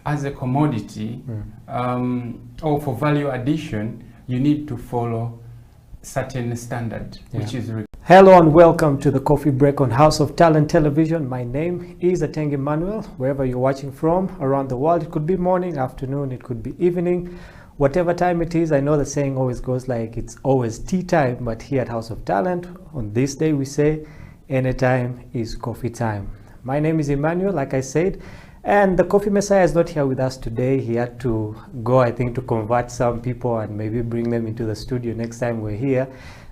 as a commodity or for value addition, you need to follow certain standard, which is required. Hello and welcome to the Coffee Break on House of Talent Television. My name is Ateng Emmanuel. Wherever you're watching from around the world, it could be morning, afternoon, it could be evening, whatever time it is. I know the saying always goes like it's always tea time, but here at House of Talent, on this day we say anytime is coffee time. My name is Emmanuel, like I said, and the Coffee Messiah is not here with us today. He had to go, I think, to convert some people and maybe bring them into the studio next time we're here.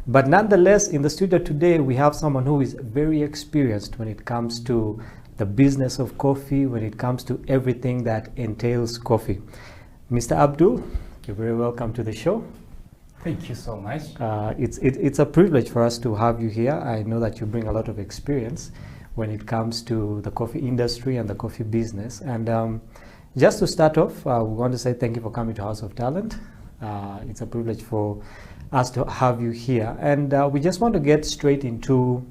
But nonetheless, in the studio today, we have someone who is very experienced when it comes to the business of coffee, when it comes to everything that entails coffee. Mr. Abdul, you're very welcome to the show. Thank you so much. It's a privilege for us to have you here. I know that you bring a lot of experience when it comes to the coffee industry and the coffee business. And just to start off, we want to say thank you for coming to House of Talent. It's a privilege for us to have you here, and we just want to get straight into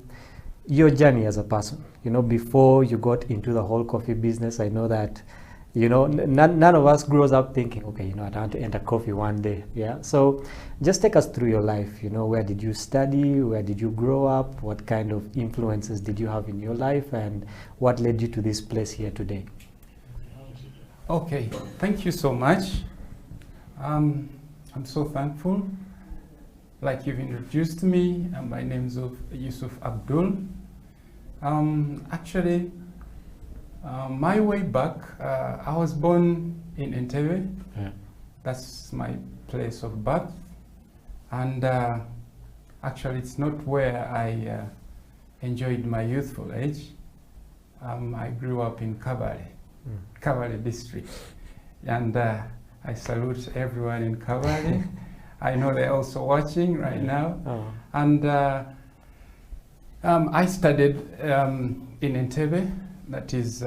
your journey as a person. You know, before you got into the whole coffee business, I know that, you know, none of us grows up thinking, okay, you know, I want to enter coffee one day. Yeah, so just take us through your life. You know, where did you study, where did you grow up, what kind of influences did you have in your life, and what led you to this place here today? Okay, thank you so much. I'm so thankful. Like you've introduced me, my name is Yusuf Abdul. Actually, my way back, I was born in Entebbe. Yeah. That's my place of birth. And actually, it's not where I enjoyed my youthful age. I grew up in Kabale, Kabale district. And I salute everyone in Kabale. I know they're also watching right now. Oh. And I studied in Entebbe. That is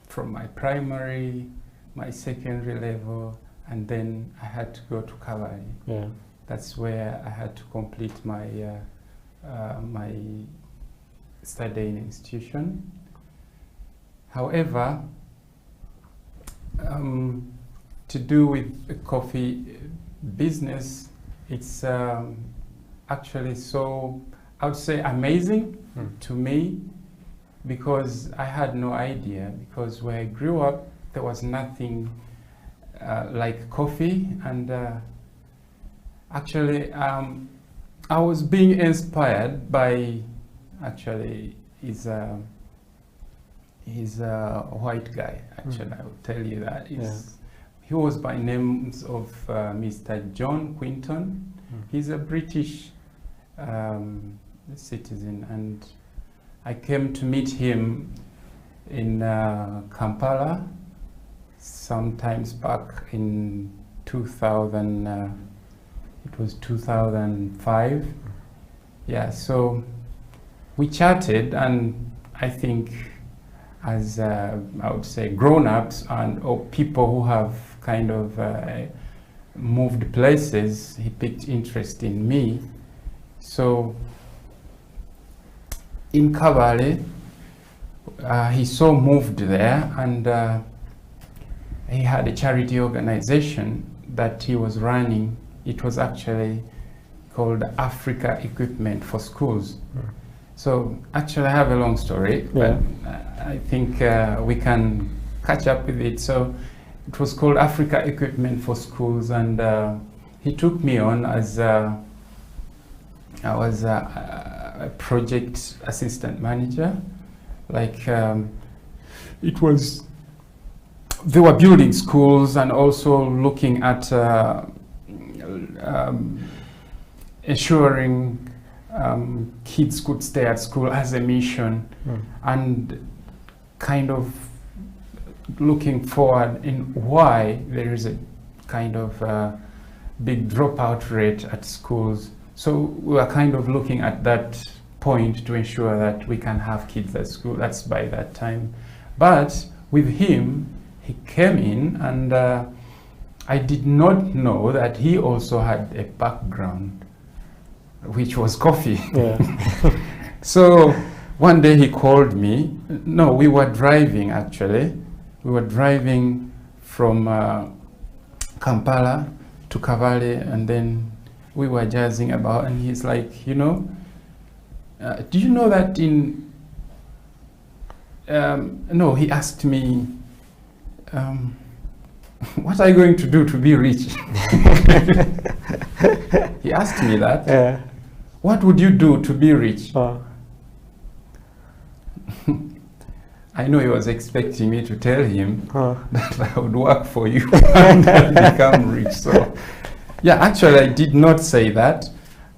from my primary, my secondary level, and then I had to go to Kabale. Yeah. That's where I had to complete my my studying institution. However, to do with the coffee business, it's actually so, I would say, amazing to me, because I had no idea, because where I grew up, there was nothing like coffee. And actually, I was being inspired by, actually, he's a white guy, actually. I will tell you that. He was by names of Mr. John Quinton. He's a British citizen, and I came to meet him in Kampala sometimes back in 2000. It was 2005. Yeah, so we chatted, and I think as I would say grown-ups or people who have kind of moved places, he picked interest in me. So in Kabale, he so moved there, and he had a charity organization that he was running. It was actually called Africa Equipment for Schools. So actually I have a long story, but I think we can catch up with it. So it was called Africa Equipment for Schools, and he took me on as I was a project assistant manager. Like it was, they were building schools and also looking at ensuring kids could stay at school as a mission, and kind of looking forward in why there is a kind of big dropout rate at schools. So we were kind of looking at that point to ensure that we can have kids at school. That's by that time. But with him, he came in, and I did not know that he also had a background, which was coffee. Yeah. So one day he called me. No, we were driving actually. We were driving from Kampala to Kavale, and then we were jazzing about, and he's like, you know, do you know that in, no, he asked me, what are you going to do to be rich? He asked me that. Yeah. What would you do to be rich? Oh. I know he was expecting me to tell him Oh. that I would work for you and become rich. So, yeah, actually, I did not say that.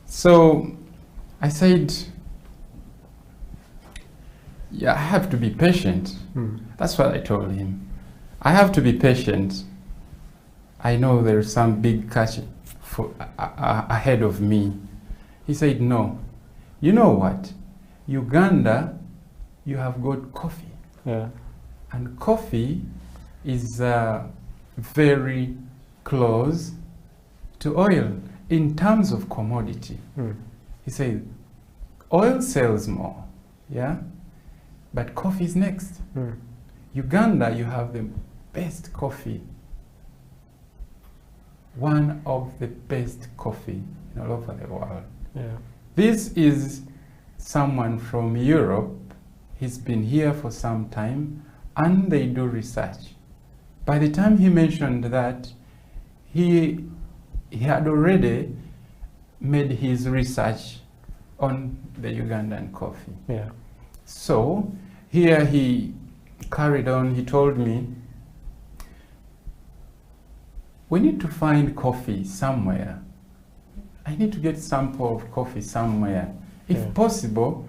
So, I said, yeah, I have to be patient. That's what I told him. I have to be patient. I know there's some big catch for, ahead of me. He said, no. You know what? Uganda, you have got coffee. Yeah. And coffee is very close to oil in terms of commodity. He said, oil sells more, yeah? But coffee is next. Uganda, you have the best coffee. One of the best coffee all over the world. Yeah. This is someone from Europe. He's been here for some time, and they do research. By the time he mentioned that, he had already made his research on the Ugandan coffee. Yeah. So here he carried on. He told me, we need to find coffee somewhere. I need to get sample of coffee somewhere. If possible,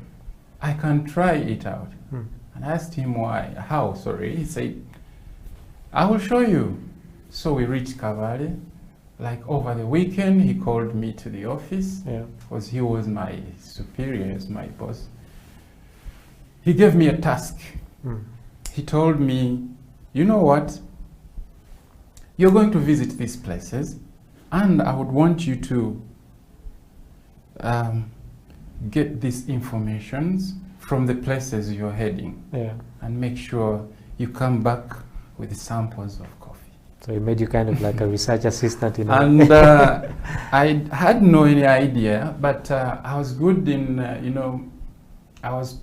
I can try it out. And I asked him why, how, sorry. He said, I will show you. So we reached Kavale. Like over the weekend, he called me to the office because he was my superior, he was my boss. He gave me a task. He told me, you know what? You're going to visit these places, and I would want you to get these informations from the places you're heading, and make sure you come back with samples of coffee. So he made you kind of like a research assistant in And I had no any idea, but I was good in, you know, I was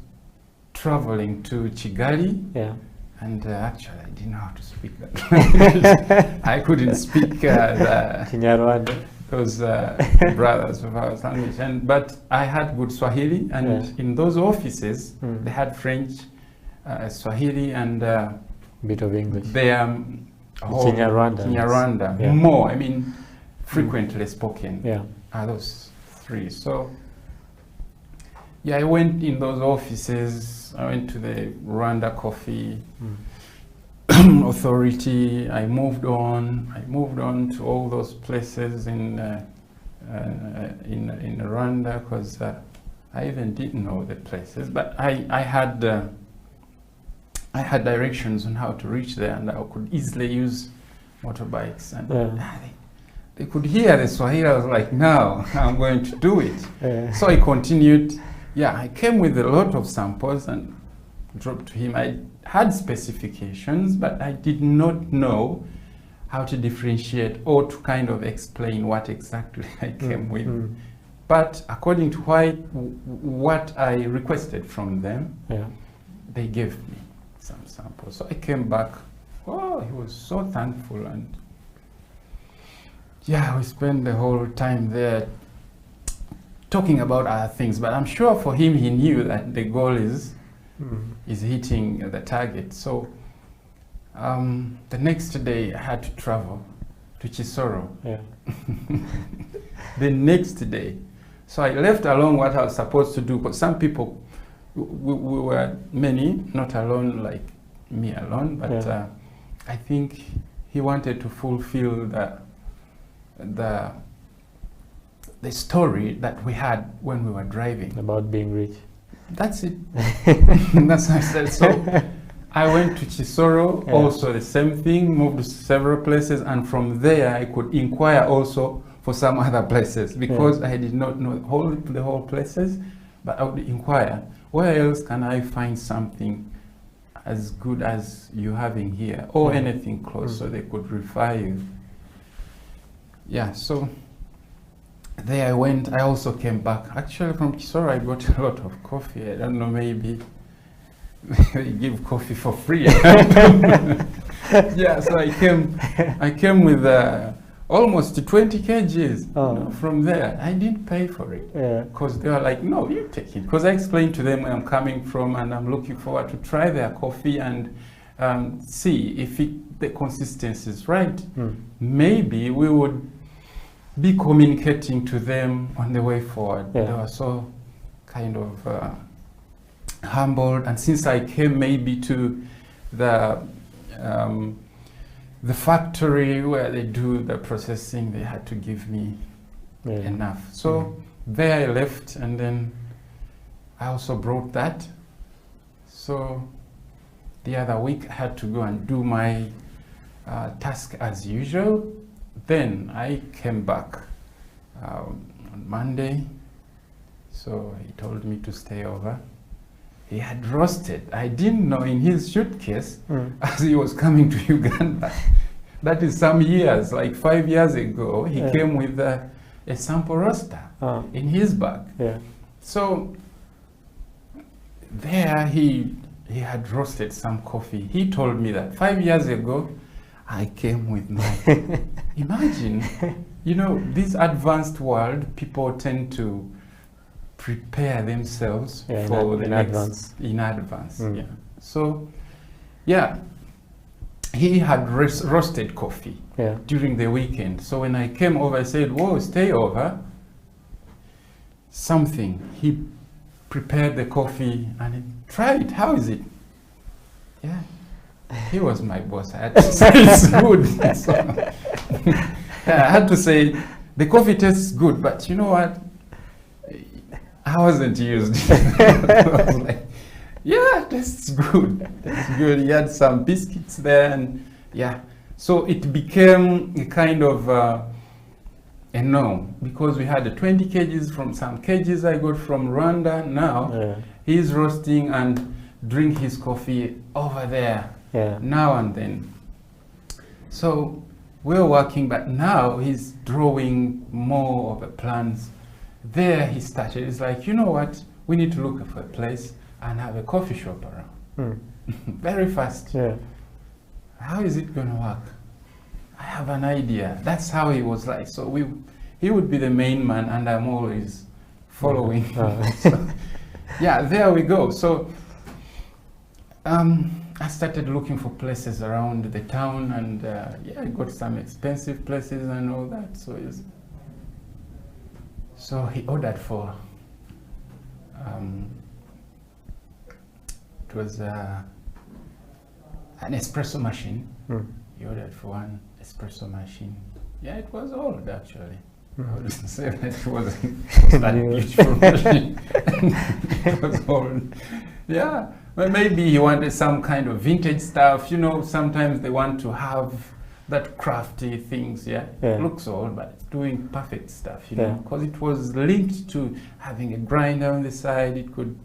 traveling to Kigali, and actually I didn't know how to speak that language. I couldn't speak the Kinyarwanda. Those brothers of our language, but I had good Swahili, and in those offices they had French, Swahili, and bit of English. They Kinyarwanda more. I mean, frequently spoken. Are those three. So yeah, I went in those offices. I went to the Rwanda Coffee Authority. I moved on to all those places in Rwanda, because I even didn't know the places, but I had directions on how to reach there, and I could easily use motorbikes, and they could hear the Swahili. I was like, no, I'm going to do it. So I continued. Yeah, I came with a lot of samples and dropped to him. I had specifications, but I did not know how to differentiate or to kind of explain what exactly I came with. But according to what I requested from them, they gave me some samples. So I came back. Oh, he was so thankful, and yeah, we spent the whole time there talking about other things. But I'm sure for him, he knew that the goal is hitting the target. So the next day, I had to travel to Kisoro. The next day. So I left alone what I was supposed to do, but some people, we were many, not alone like me alone, but I think he wanted to fulfill the story that we had when we were driving. About being rich. That's it. That's what I said. So I went to Kisoro, also the same thing, moved to several places, and from there I could inquire also for some other places, because I did not know the whole places, but I would inquire, where else can I find something as good as you having here, or anything close, so they could refer you. Yeah, so there I went. I also came back. Actually, from Kisoro, I got a lot of coffee. I don't know, maybe they give coffee for free. Yeah, so I came with almost 20 kgs from there. I didn't pay for it because they were like, no, you take it. Because I explained to them where I'm coming from and I'm looking forward to try their coffee and see if the consistency is right. Maybe we would be communicating to them on the way forward. They were so kind of humbled, and since I came maybe to the factory where they do the processing, they had to give me enough. So there I left, and then I also brought that. So the other week I had to go and do my task as usual. Then I came back on Monday, so he told me to stay over. He had roasted, I didn't know, in his suitcase as he was coming to Uganda. That is some years, like 5 years ago, he came with a sample roaster in his bag. So there he had roasted some coffee. He told me that 5 years ago, I came with mine. Imagine, you know, this advanced world, people tend to prepare themselves for the next in advance. Yeah. So, yeah, he had roasted coffee during the weekend. So when I came over, I said, "Whoa, stay over." He prepared the coffee and try it. How is it? Yeah. He was my boss. I had to say it's good. So, I had to say the coffee tastes good, but you know what? I wasn't used. I was like, yeah, tastes good. Tastes good. He had some biscuits there, and yeah. So it became a kind of a norm, because we had 20 kgs from some kgs I got from Rwanda. Now he's roasting and drink his coffee over there. Now and then. So we're working, but now he's drawing more of the plans. There he started. It's like, you know what? We need to look for a place and have a coffee shop around. Very fast. How is it going to work? I have an idea. That's how he was like. So he would be the main man, and I'm always following. So, yeah, there we go. So I started looking for places around the town, and I got some expensive places and all that. So he ordered for it was an espresso machine. He ordered for one espresso machine. Yeah, it was old actually. I wouldn't say that it wasn't that beautiful machine. It was old. Yeah. Well, maybe he wanted some kind of vintage stuff. You know, sometimes they want to have that crafty things. It looks old, but it's doing perfect stuff, you know, because it was linked to having a grinder on the side. It could,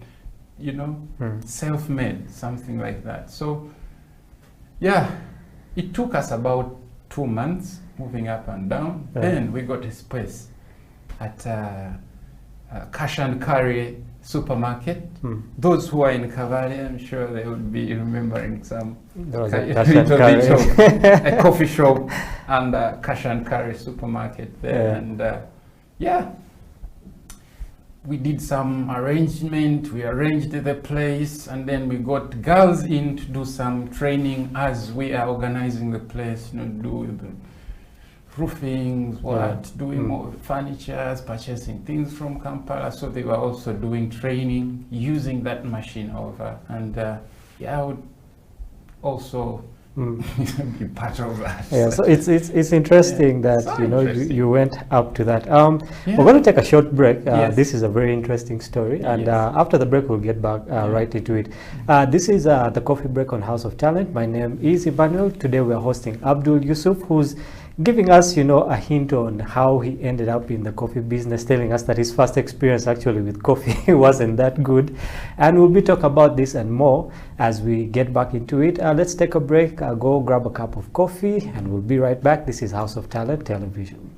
you know, self-made, something like that. So, yeah, it took us about 2 months moving up and down. Then we got a space at Cash and Carry supermarket. Those who are in Kavali, I'm sure they would be remembering some a coffee shop and a Cash and Carry supermarket there. And we did some arrangement. We arranged the place, and then we got girls in to do some training as we are organizing the place. You know, do the roofings, doing more furniture, purchasing things from Kampala. So they were also doing training using that machine over, and I would also be part of that. So it's interesting that so you went up to that. We're going to take a short break. This is a very interesting story, and after the break we'll get back right into it. This is the Coffee Break on House of Talent. My name is Emmanuel. Today we are hosting Abdul Yusuf, who's giving us, a hint on how he ended up in the coffee business, telling us that his first experience actually with coffee wasn't that good. And we'll be talking about this and more as we get back into it. Let's take a break, go grab a cup of coffee, and we'll be right back. This is House of Talent Television.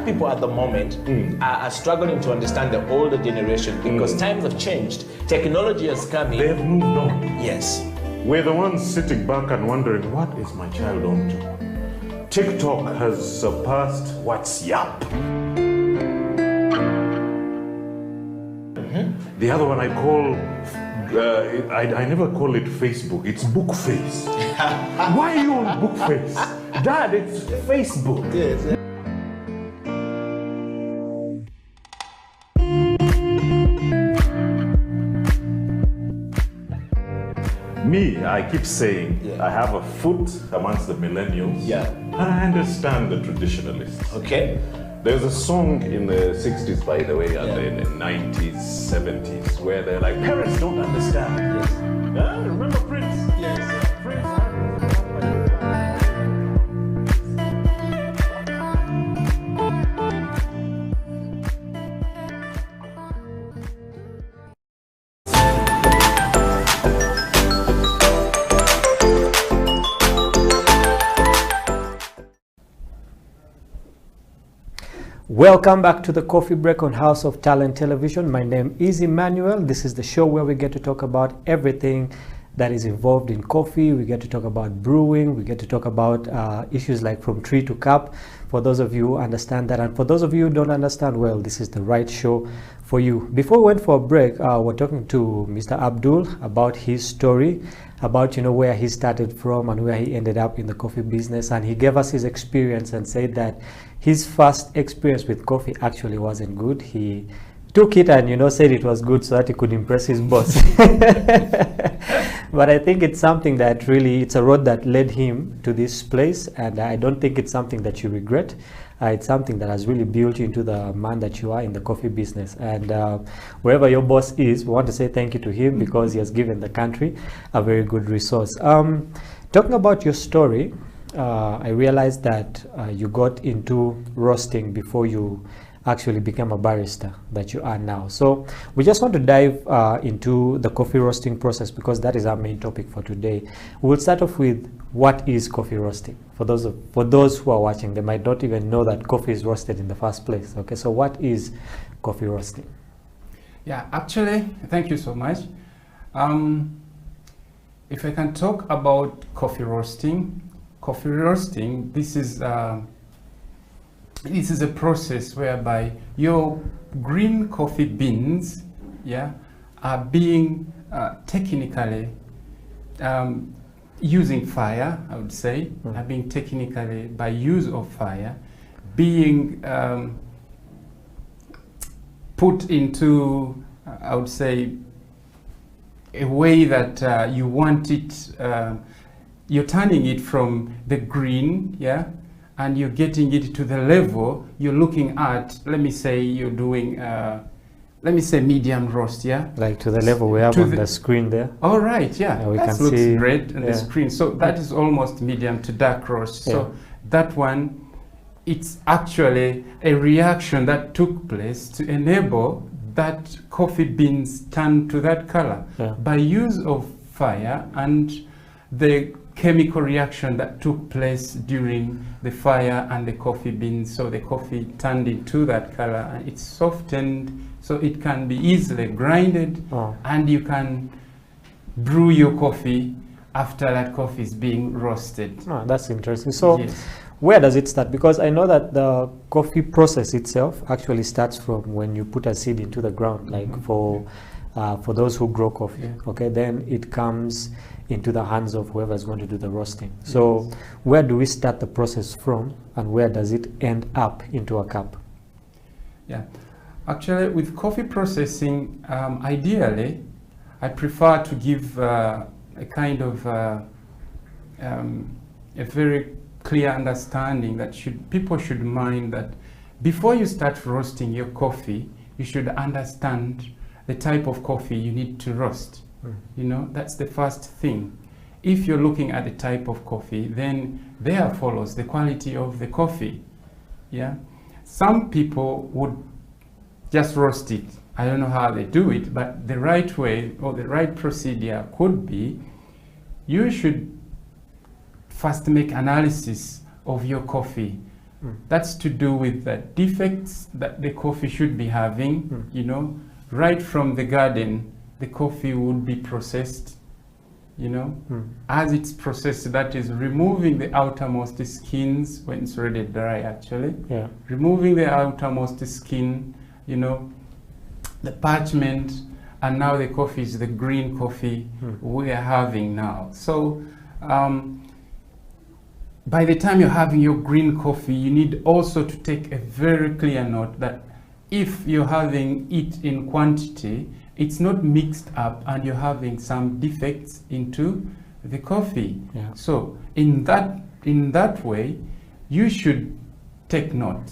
People at the moment are struggling to understand the older generation because times have changed. Technology has come in. They have moved on. Yes. We're the ones sitting back and wondering, what is my child on to? TikTok has surpassed WhatsApp. The other one I call, I never call it Facebook, it's Bookface. Why are you on Bookface? Dad, it's Facebook. Yes. Me, I keep saying, I have a foot amongst the millennials. Yeah. And I understand the traditionalists. Okay. There's a song in the 60s, by the way, and in the 90s, 70s, where they're like, parents don't understand. Yes. Yeah, remember Prince? Yes. Prince. Welcome back to the Coffee Break on House of Talent Television. My name is Emmanuel. This is the show where we get to talk about everything that is involved in coffee. We get to talk about brewing. We get to talk about issues like from tree to cup. For those of you who understand that, and for those of you who don't understand, well, this is the right show for you. Before we went for a break, we're talking to Mr. Abdul about his story, about where he started from and where he ended up in the coffee business. And he gave us his experience and said that his first experience with coffee actually wasn't good. He took it and said it was good so that he could impress his boss. But I think it's something that really, it's a road that led him to this place, and I don't think it's something that you regret. It's something that has really built you into the man that you are in the coffee business. And wherever your boss is, we want to say thank you to him because he has given the country a very good resource. Talking about your story, I realized that you got into roasting before you actually become a barista that you are now. So we just want to dive into the coffee roasting process, because that is our main topic for today. We'll start off with what is coffee roasting. For those who are watching, they might not even know that coffee is roasted in the first place. Okay, so what is coffee roasting? Yeah, actually, thank you so much. If I can talk about coffee roasting, this is a process whereby your green coffee beans, yeah, are being technically using fire, I would say, are being technically, by use of fire, being put into, I would say, a way that you want it, you're turning it from the green, yeah, and you're getting it to the level you're looking at. Let me say you're doing, let me say medium roast, yeah? Like to the level we have on the screen there. All right, yeah, we that can looks see, great on the screen. So that is almost medium to dark roast. So that one, it's actually a reaction that took place to enable that coffee beans turn to that color by use of fire and the chemical reaction that took place during the fire and the coffee beans. So the coffee turned into that color and it's softened, so it can be easily grinded, and you can brew your coffee after that coffee is being roasted. That's interesting. So where does it start? Because I know that the coffee process itself actually starts from when you put a seed into the ground, like for those who grow coffee. Okay, then it comes into the hands of whoever is going to do the roasting. So where do we start the process from, and where does it end up into a cup? Yeah, actually with coffee processing, ideally I prefer to give a kind of a very clear understanding that people should mind that before you start roasting your coffee, you should understand the type of coffee you need to roast. You know, that's the first thing. If you're looking at the type of coffee, then there follows the quality of the coffee. Yeah, some people would just roast it. I don't know how they do it, but the right way or the right procedure could be, you should first make analysis of your coffee. That's to do with the defects that the coffee should be having. You know, right from the garden, the coffee would be processed, you know. As it's processed, that is removing the outermost skins when it's already dry, actually. Removing the outermost skin, you know, the parchment, and now the coffee is the green coffee we are having now. So by the time you're having your green coffee, you need also to take a very clear note that if you're having it in quantity, it's not mixed up and you're having some defects into the coffee. So in that way, you should take note.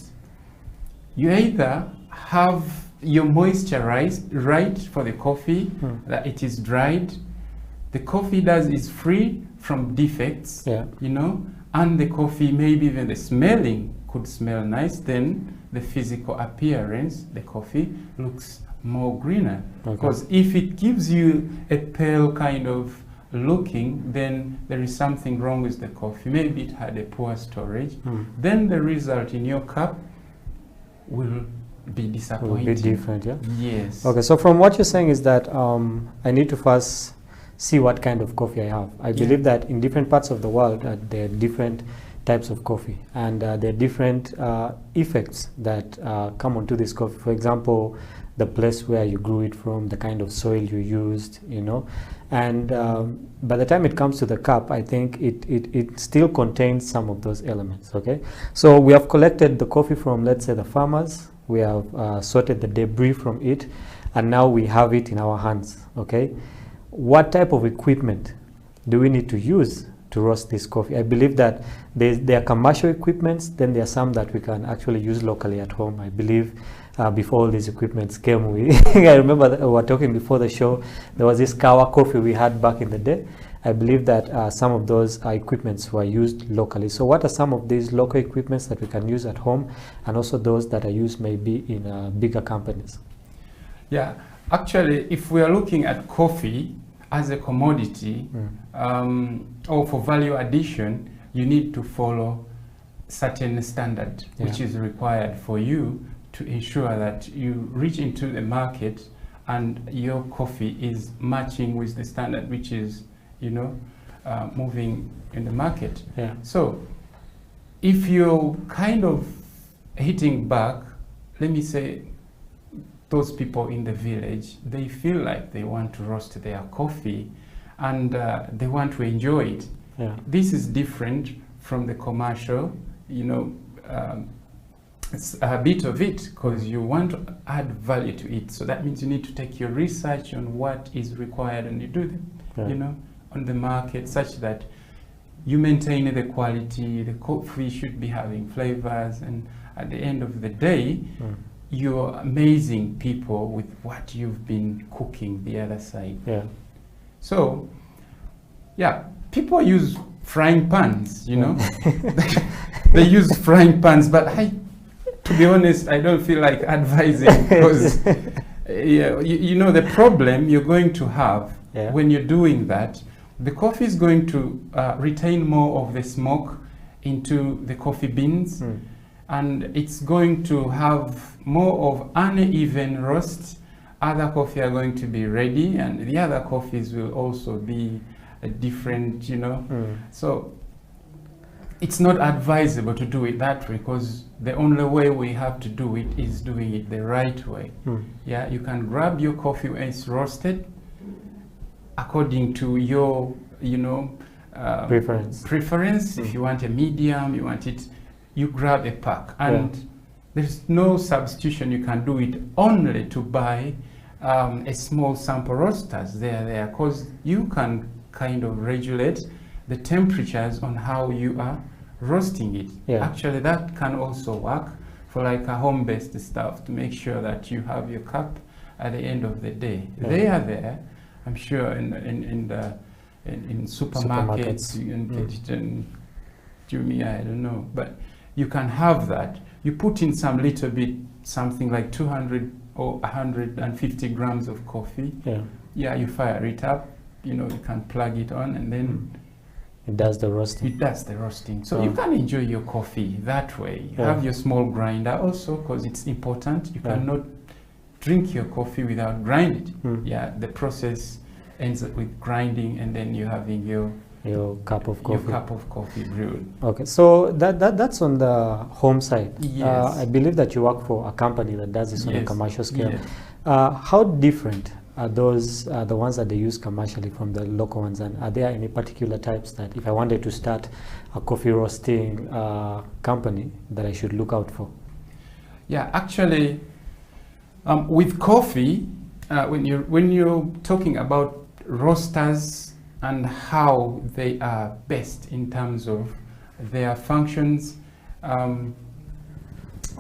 You either have your moisture right for the coffee, that it is dried, the coffee is free from defects, you know, and the coffee, maybe even the smelling could smell nice, then the physical appearance, the coffee looks more greener. Because if it gives you a pale kind of looking, then there is something wrong with the coffee. Maybe it had a poor storage. Then the result in your cup will be disappointing. Will be different, yeah? Yes. Okay, so from what you're saying is that I need to first see what kind of coffee I have. I believe that in different parts of the world, there are different types of coffee, and there are different effects that come onto this coffee. For example, the place where you grew it from, the kind of soil you used, you know, and by the time it comes to the cup, I think it still contains some of those elements. Okay, so we have collected the coffee from, let's say, the farmers. We have sorted the debris from it, and now we have it in our hands. Okay, what type of equipment do we need to use to roast this coffee? I believe that there are commercial equipments, then there are some that we can actually use locally at home. I believe before all these equipments came, I remember we were talking before the show, there was this Kawa coffee we had back in the day, I believe that some of those equipments were used locally. So what are some of these local equipments that we can use at home, and also those that are used maybe in bigger companies? Yeah, actually, if we are looking at coffee as a commodity or for value addition, you need to follow certain standard which is required for you to ensure that you reach into the market and your coffee is matching with the standard which is, you know, moving in the market. Yeah. So if you're kind of hitting back, let me say, those people in the village, they feel like they want to roast their coffee and they want to enjoy it. Yeah. This is different from the commercial, you know, it's a bit of it because you want to add value to it. So that means you need to take your research on what is required and you do them, you know, on the market such that you maintain the quality. The coffee should be having flavors, and at the end of the day, you're amazing people with what you've been cooking the other side. Yeah. So, yeah, people use frying pans, you know. They use frying pans, but to be honest, I don't feel like advising because, you know, the problem you're going to have when you're doing that, the coffee is going to retain more of the smoke into the coffee beans. And it's going to have more of uneven roast. Other coffee are going to be ready, and the other coffees will also be different, you know. So it's not advisable to do it that way, because the only way we have to do it is doing it the right way. Yeah, you can grab your coffee when it's roasted according to your, you know, preference. If you want a medium, you want it, you grab a pack, and there's no substitution. You can do it only to buy a small sample roasters. They're there because you can kind of regulate the temperatures on how you are roasting it. Actually, that can also work for like a home-based stuff to make sure that you have your cup at the end of the day. They are there, I'm sure, in supermarkets. You can get it in Jumia, I don't know, but you can have that. You put in some little bit, something like 200 or 150 grams of coffee. You fire it up, you know, you can plug it on, and then it does the roasting. It does the roasting. So you can enjoy your coffee that way. You have your small grinder also, because it's important. You cannot drink your coffee without grinding it. The process ends up with grinding, and then you're having your cup of coffee. Your cup of coffee brewed. Okay, so that's on the home side. Yes. I believe that you work for a company that does this on a commercial scale. How different are those the ones that they use commercially from the local ones, and are there any particular types that if I wanted to start a coffee roasting company that I should look out for? Yeah, actually, with coffee, when you're talking about roasters and how they are best in terms of their functions,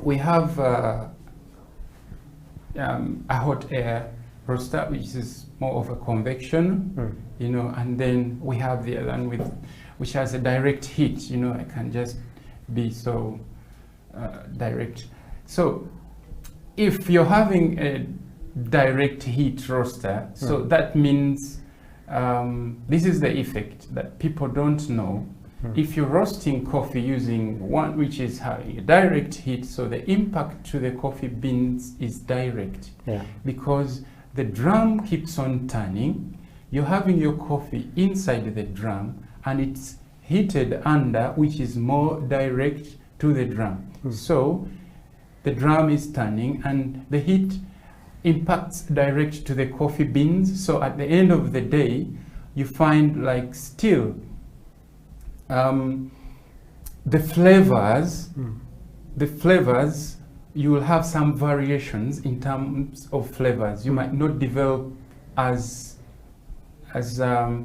we have a hot air roaster, which is more of a convection, you know, and then we have the other one which has a direct heat, you know. I can just be so direct. So if you're having a direct heat roaster, so that means this is the effect that people don't know. If you're roasting coffee using one which is having a direct heat, so the impact to the coffee beans is direct, because the drum keeps on turning. You're having your coffee inside the drum, and it's heated under, which is more direct to the drum. So the drum is turning, and the heat impacts direct to the coffee beans. So at the end of the day, you find like still the flavors, you will have some variations in terms of flavors. You might not develop as a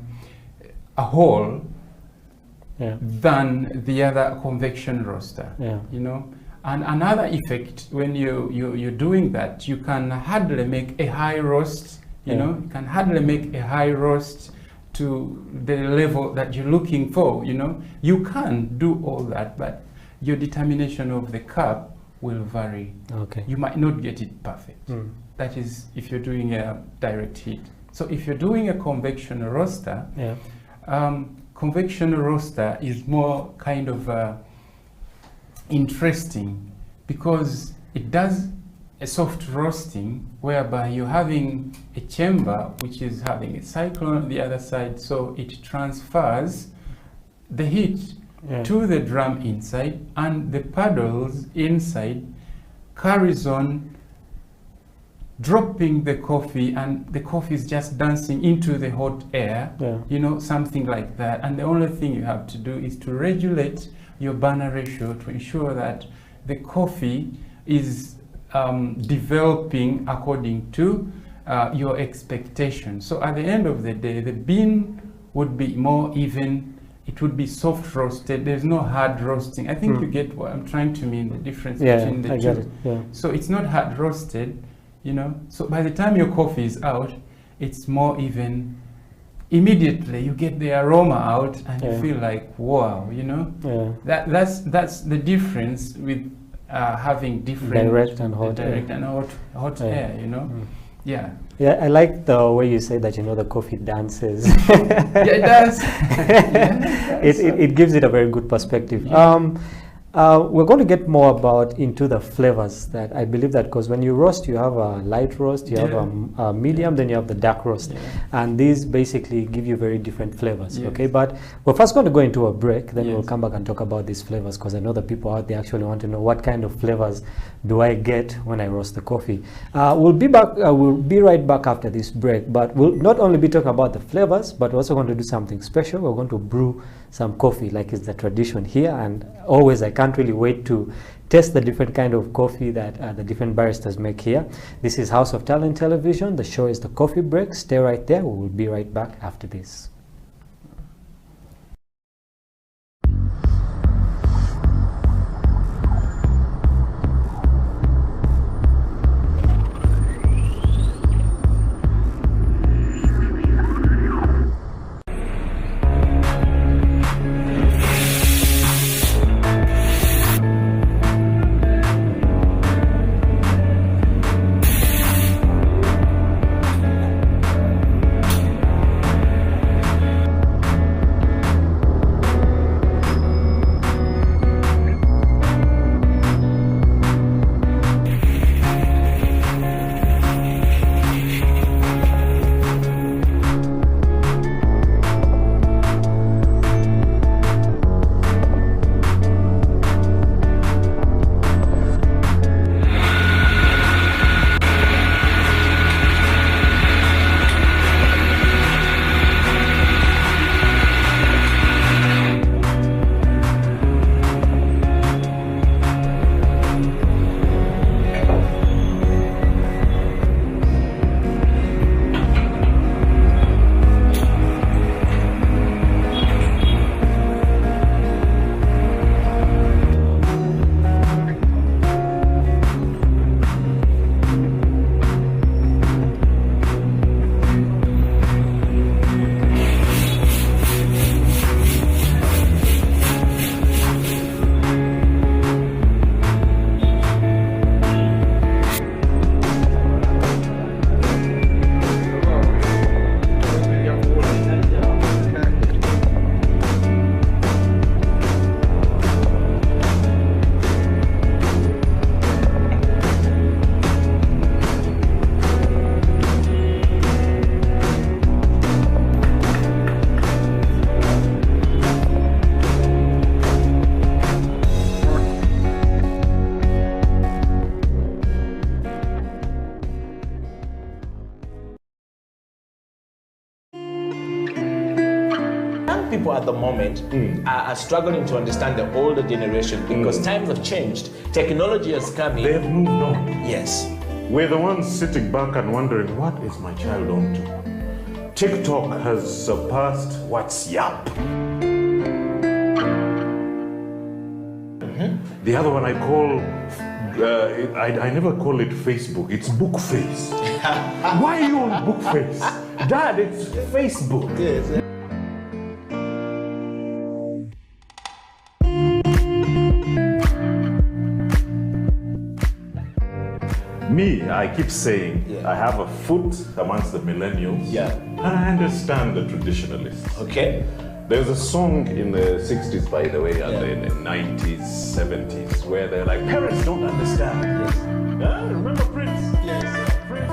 whole than the other convection roaster, you know. And another effect, when you're doing that, you can hardly make a high roast, you know, you can hardly make a high roast to the level that you're looking for, you know. You can do all that, but your determination of the cup will vary. Okay. You might not get it perfect. That is if you're doing a direct heat. So if you're doing a convection roaster, Yeah. Convection roaster is more kind of interesting because it does a soft roasting whereby you're having a chamber which is having a cyclone on the other side, so it transfers the heat to the drum inside, and the paddles inside carries on dropping the coffee, and the coffee is just dancing into the hot air, you know, something like that. And the only thing you have to do is to regulate your burner ratio to ensure that the coffee is developing according to your expectation. So at the end of the day, the bean would be more even. It would be soft roasted. There's no hard roasting. I think you get what I'm trying to mean, the difference between the I two. get it. Yeah. So it's not hard roasted, you know. So by the time your coffee is out, it's more even. Immediately you get the aroma out and you feel like, wow, you know. That's the difference with having different direct and hot hot air, you know. Yeah. Yeah, I like the way you say that, you know, the coffee dances. Yeah, it does. It gives it a very good perspective. We're going to get more about into the flavors that I believe that, because when you roast, you have a light roast, you have a medium, then you have the dark roast, and these basically give you very different flavors. Okay, but we're first going to go into a break, then we'll come back and talk about these flavors, because I know the people out there actually want to know what kind of flavors do I get when I roast the coffee. We'll be back. We'll be right back after this break, but we'll not only be talking about the flavors, but we're also going to do something special. We're going to brew some coffee, like it's the tradition here, and always I can't really wait to test the different kind of coffee that the different baristas make here. This is House of Talent Television. The show is The Coffee Break. Stay right there. We will be right back after this. People at the moment are struggling to understand the older generation because times have changed. Technology has come in. They have moved on. Yes. We're the ones sitting back and wondering, what is my child on to? TikTok has surpassed WhatsApp. The other one I call, I never call it Facebook, it's Bookface. Why are you on Bookface? Dad, it's Facebook. Yes. Me, I keep saying Yeah. I have a foot amongst the millennials. Yeah. And I understand the traditionalists. Okay. There's a song in the 60s, by the way, and Yeah. in the 90s, 70s, where they're like, parents don't understand. Yes. Remember Prince? Yes. Prince.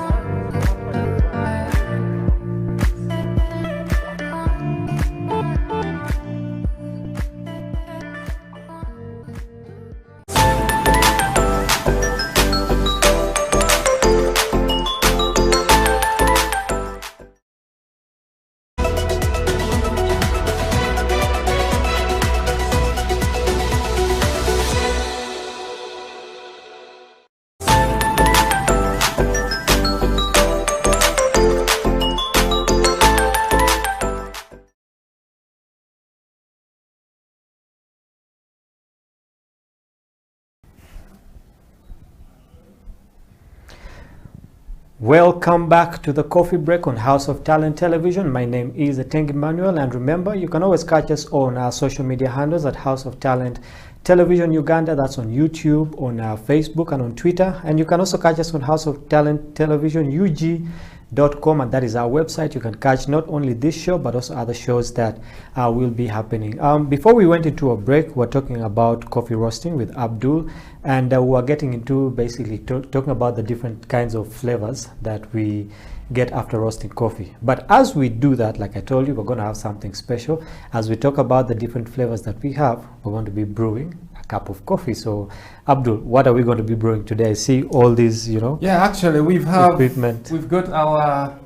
Welcome back to the Coffee Break on House of Talent Television. My name is Atengi Manuel, and remember, you can always catch us on our social media handles at House of Talent Television Uganda. That's on YouTube, on Facebook, and on Twitter. And you can also catch us on House of Talent Television UG.com, and that is our website. You can catch not only this show but also other shows that will be happening. Before we went into a break, we're talking about coffee roasting with Abdul, and we're getting into basically talking about the different kinds of flavors that we get after roasting coffee. But as we do that, like I told you, we're going to have something special. As we talk about the different flavors that we have, we're going to be brewing a cup of coffee. So Abdul, what are we going to be brewing today? I see all these, Yeah, actually we've equipment. we've got our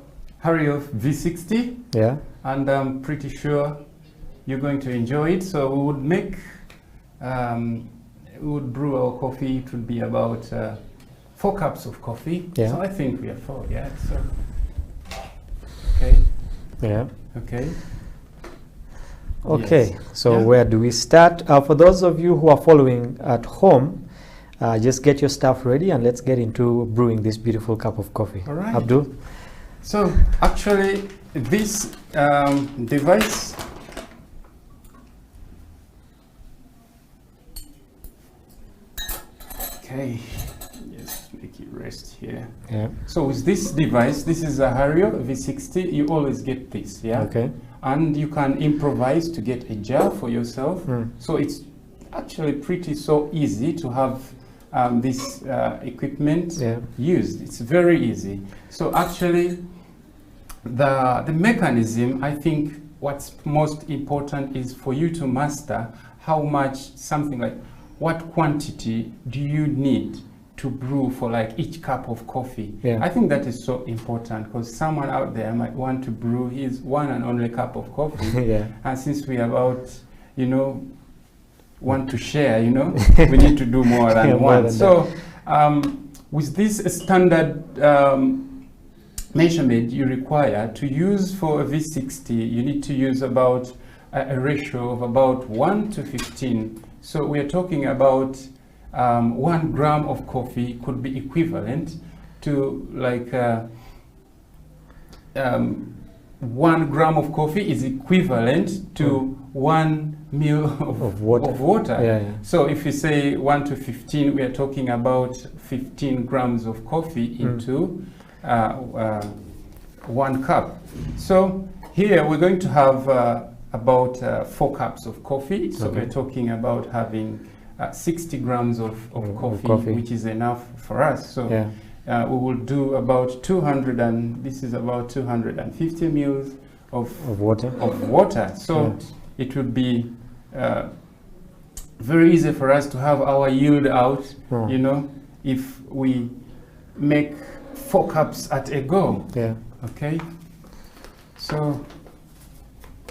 Hario V60, Yeah. and I'm pretty sure you're going to enjoy it. So we would make we would brew our coffee. It would be about 4 cups of coffee. Yeah. So I think we are 4. Yeah. So okay. Yeah. Okay. Okay, Yes. so Yeah. where do we start? For those of you who are following at home, just get your stuff ready and let's get into brewing this beautiful cup of coffee. All right. Abdul? So actually, this device okay, just make it rest here. Yeah. So with this device, this is a Hario V60. You always get this, yeah. Okay. And you can improvise to get a jar for yourself. Mm. So it's actually pretty so easy to have this equipment Yeah. used. It's very easy. So actually, the mechanism, I think what's most important is for you to master how much, something like what quantity do you need to brew for like each cup of coffee. Yeah. I think that is so important because someone out there might want to brew his one and only cup of coffee. Yeah. And since we about, want to share, we need to do more than Yeah, more one. than So with this standard measurement you require to use for a V60, you need to use about a ratio of about 1 to 15. So we are talking about 1 gram of coffee could be equivalent to like 1 gram of coffee is equivalent to 1 ml Of water. Yeah, yeah. So if you say 1 to 15, we are talking about 15 grams of coffee into 1 cup. So here we're going to have about 4 cups of coffee. So Okay. we're talking about having 60 grams of coffee, coffee. which is enough for us. So Yeah. we will do about 200, and this is about 250 mils of Of water. water. So Yeah. it would be very easy for us to have our yield out, Oh. if we make 4 cups at a go. Yeah. Okay, so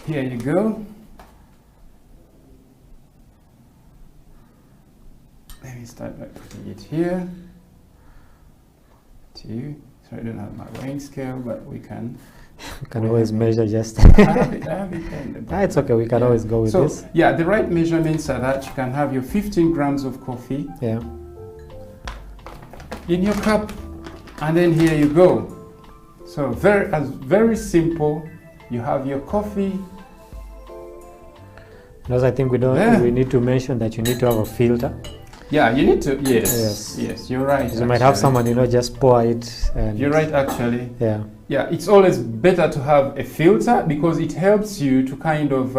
here you go. Let me start by putting it here. 2. So I don't have my weighing scale, but we can. We can always measure just. I have it in the It's okay, we can always go with so, this. yeah, the right measurements are that you can have your 15 grams of coffee Yeah. in your cup, and then here you go. So very simple. You have your coffee. Because I think Yeah. we need to mention that you need to have a filter. Yeah, you need to. Yes. Yes. Yes, you're right. You might have actually. someone, you know, just pour it. And You're right, actually. Yeah. Yeah, it's always better to have a filter because it helps you to kind of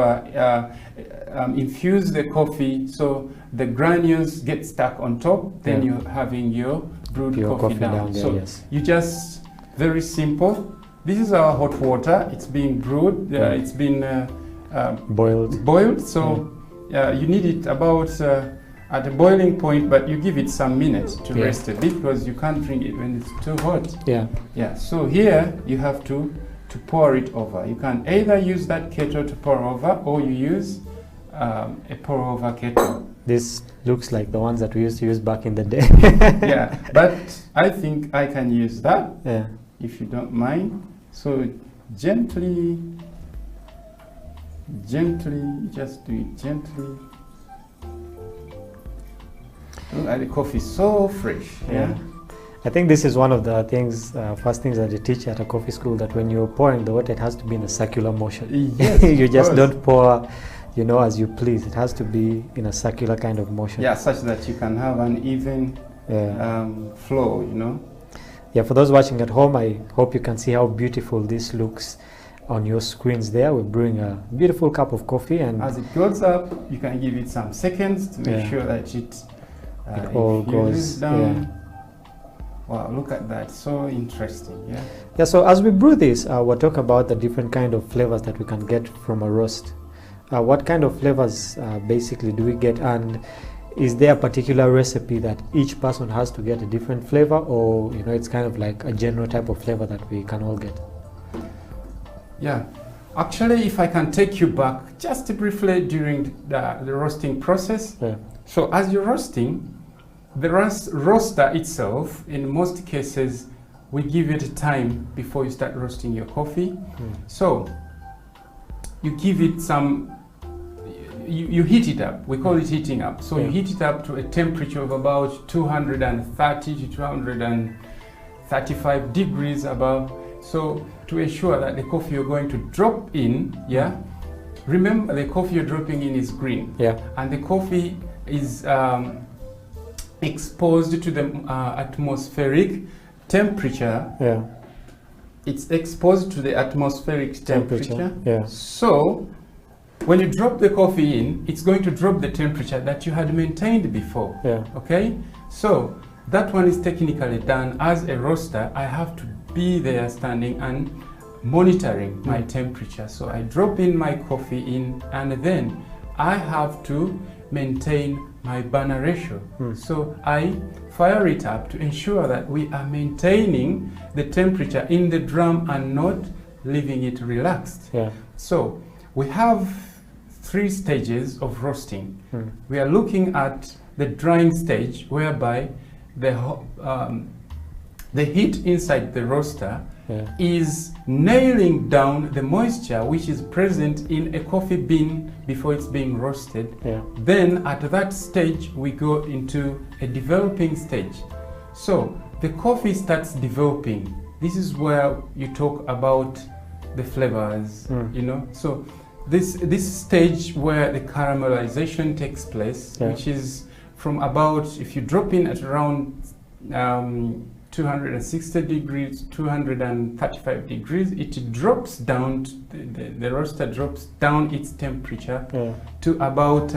infuse the coffee so the granules get stuck on top. Then Yeah. you're having your brewed Pure coffee coffee down. down there, So yes. you just, very simple. This is our hot water. It's being brewed. Yeah. It's been Boiled. boiled. So you need it about at the boiling point, but you give it some minutes to Yeah. rest a bit because you can't drink it when it's too hot. Yeah. Yeah, so here you have to pour it over. You can either use that kettle to pour over or you use a pour over kettle. This looks like the ones that we used to use back in the day. Yeah, but I think I can use that Yeah. if you don't mind. So gently, just do it gently. Look at the coffee, so fresh. Yeah. I think this is one of the things, first things that they teach at a coffee school, that when you're pouring the water, it has to be in a circular motion. Yes, You of just course. don't pour, you know, as you please. It has to be in a circular kind of motion. Yeah, such that you can have an even Yeah. flow, you know. Yeah, for those watching at home, I hope you can see how beautiful this looks on your screens there. We're brewing a beautiful cup of coffee, and As it goes up, you can give it some seconds to make Yeah. sure that it all infuses goes, down. yeah. Wow, look at that, so interesting. Yeah. yeah, so as we brew this, we'll talk about the different kind of flavors that we can get from a roast. What kind of flavors basically do we get, and is there a particular recipe that each person has to get a different flavor, or you know, it's kind of like a general type of flavor that we can all get? Yeah. Actually, if I can take you back just briefly during the roasting process. Yeah. So as you're roasting, the roaster itself, in most cases, we give it time before you start roasting your coffee. So you give it some, you heat it up. We call it heating up. So you Yeah. heat it up to a temperature of about 230 to 235 degrees above. So to ensure that the coffee you're going to drop in, yeah, remember the coffee you're dropping in is green. Yeah. And the coffee is exposed to the atmospheric temperature. Yeah. It's exposed to the atmospheric temperature. Yeah. So when you drop the coffee in, it's going to drop the temperature that you had maintained before. Yeah. Okay? So that one is technically done. As a roaster, I have to be there standing and monitoring my temperature. So I drop in my coffee in, and then I have to maintain my burner ratio. So I fire it up to ensure that we are maintaining the temperature in the drum and not leaving it relaxed. Yeah. So we have 3 stages of roasting. We are looking at the drying stage, whereby the heat inside the roaster Yeah. is nailing down the moisture which is present in a coffee bean before it's being roasted. Yeah. Then at that stage we go into a developing stage. So the coffee starts developing. This is where you talk about the flavors, you know. So this stage where the caramelization takes place, Yeah. which is from about, if you drop in at around 260 degrees, 235 degrees, it drops down, the roaster drops down its temperature Yeah. to about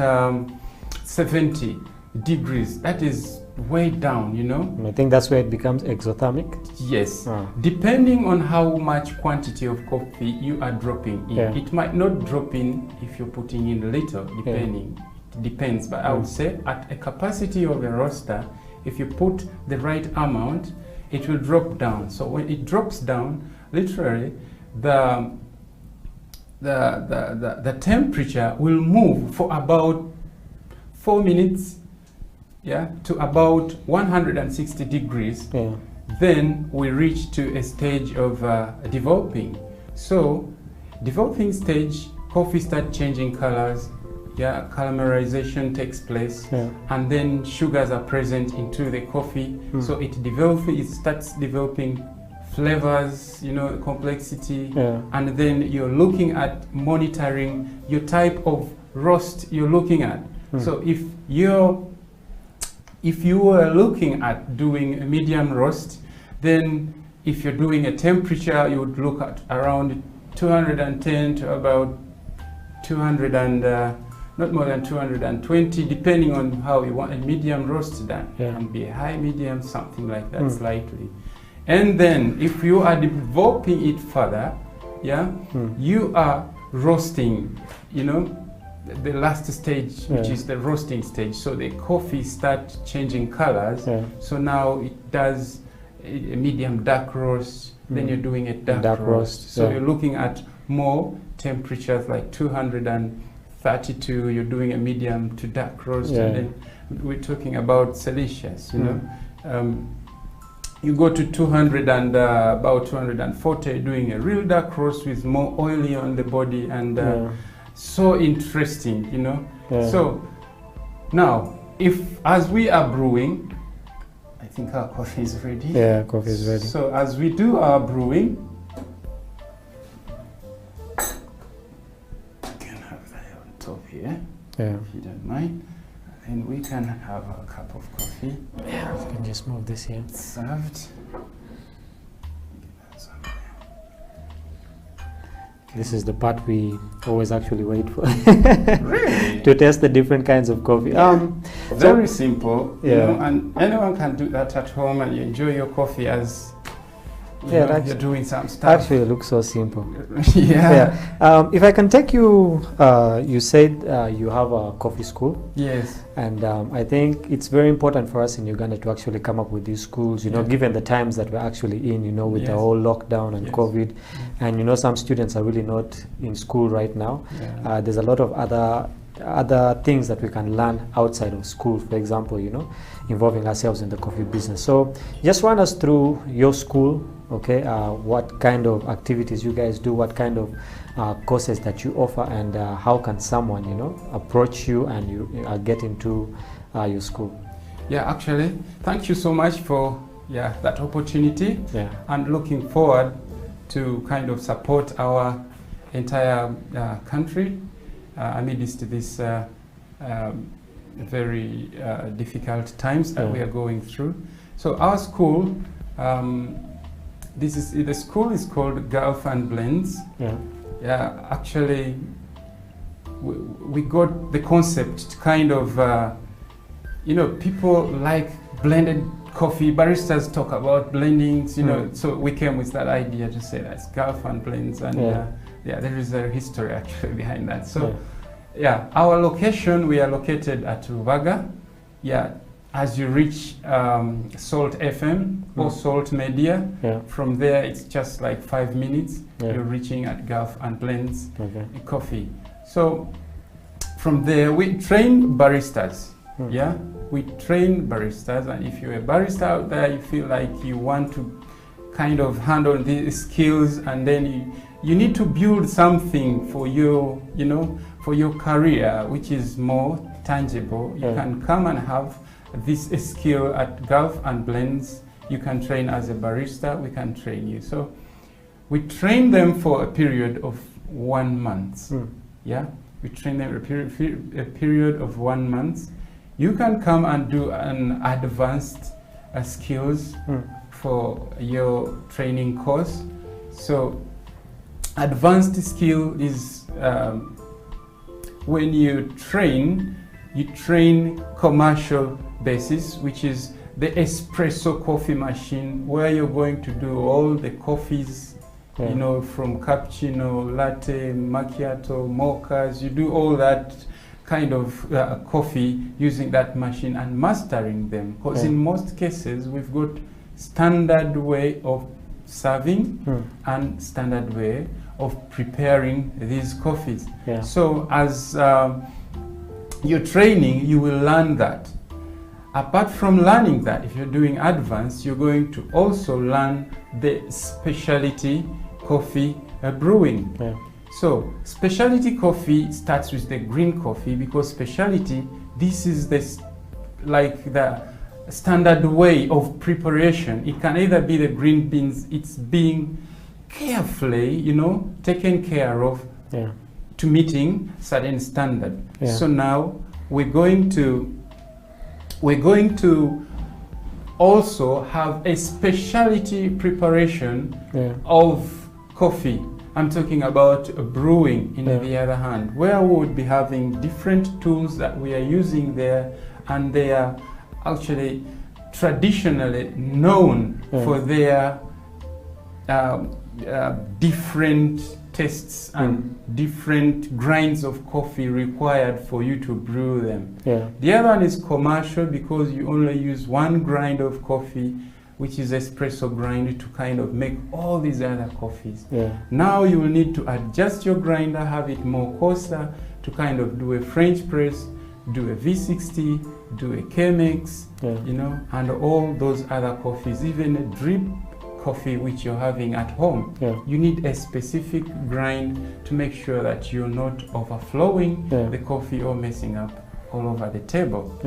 70 degrees. That is way down, you know. I think that's where it becomes exothermic. Yes, Ah. depending on how much quantity of coffee you are dropping in. Yeah. It might not drop in if you're putting in little, depending. It depends, but I would say at a capacity of a roaster, if you put the right amount, it will drop down. So when it drops down, literally, the temperature will move for about 4 minutes, yeah, to about 160 degrees. Yeah. Then we reach to a stage of developing. So, developing stage, coffee starts changing colors, yeah, caramelization takes place, Yeah. and then sugars are present into the coffee. So it starts developing flavors, you know, complexity, Yeah. and then you're looking at monitoring your type of roast you're looking at. So if your if you were looking at doing a medium roast, then if you're doing a temperature, you would look at around 210 to about 200 and not more than 220, depending on how you want a medium roast done. Yeah. It can be a high, medium, something like that, slightly. And then if you are developing it further, yeah, you are roasting, you know, the last stage, which is the roasting stage. So the coffee starts changing colors. Yeah. So now it does a medium dark roast, then you're doing a dark roast. So you're looking at more temperatures like 232, you're doing a medium to dark roast, and then we're talking about Celsius, you know. You go to 200 and about 240, doing a real dark roast with more oily on the body, and so interesting, you know. So now, as we are brewing, I think our coffee is ready. Yeah, coffee is ready. So as we do our brewing, you can have that on top here, if you don't mind. And we can have a cup of coffee. Yeah, you can just move this here. Served. This is the part we always actually wait for. Really? To test the different kinds of coffee. Very simple, you know, and anyone can do that at home, and you enjoy your coffee as you know, you're doing some stuff. Actually, it looks so simple. Yeah. If I can take you, you said you have a coffee school. Yes. And I think it's very important for us in Uganda to actually come up with these schools, you know, given the times that we're actually in, you know, with the whole lockdown and COVID. And, you know, some students are really not in school right now. There's a lot of other things that we can learn outside of school, for example, you know, involving ourselves in the coffee business. So just run us through your school, okay, what kind of activities you guys do, what kind of courses that you offer, and how can someone, you know, approach you and you get into your school. Yeah, actually, thank you so much for that opportunity. And looking forward to kind of support our entire country amidst this very difficult times that we are going through. So our school, the school is called Gulf and Blends. Actually, we got the concept to kind of, you know, people like blended coffee, baristas talk about blendings, you know, so we came with that idea to say that's Gulf and Blends, and there is a history actually behind that. So our location, we are located at Rubaga. As you reach Salt FM or Salt Media, from there it's just like 5 minutes. You're reaching at Gulf and Blends Coffee. So from there we train baristas. We train baristas, and if you're a barista out there, you feel like you want to kind of handle these skills, and then you need to build something for your, you know, for your career, which is more tangible. You can come and have this skill at Gulf and Blends. You can train as a barista, we can train you. So we train them for a period of 1 month. We train them a period of 1 month. You can come and do an advanced skills for your training course. So advanced skill is when you train commercial basis, which is the espresso coffee machine, where you're going to do all the coffees, you know, from cappuccino, latte, macchiato, mochas. You do all that kind of coffee using that machine and mastering them, because in most cases we've got standard way of serving and standard way of preparing these coffees. So as you're training, you will learn that. Apart from learning that, if you're doing advanced, you're going to also learn the specialty coffee brewing. So specialty coffee starts with the green coffee, because specialty, this is the standard way of preparation. It can either be the green beans, it's being carefully, you know, taken care of to meeting certain standard. So now we're going to we're going to also have a specialty preparation of coffee. I'm talking about brewing in the other hand, where we would be having different tools that we are using there, and they are actually traditionally known for their different tastes and different grinds of coffee required for you to brew them. The other one is commercial, because you only use one grind of coffee, which is espresso grind, to kind of make all these other coffees. Now you will need to adjust your grinder, have it more coarser, to kind of do a French press, do a V60, do a Chemex, you know, and all those other coffees, even a drip coffee which you're having at home. You need a specific grind to make sure that you're not overflowing the coffee or messing up all over the table.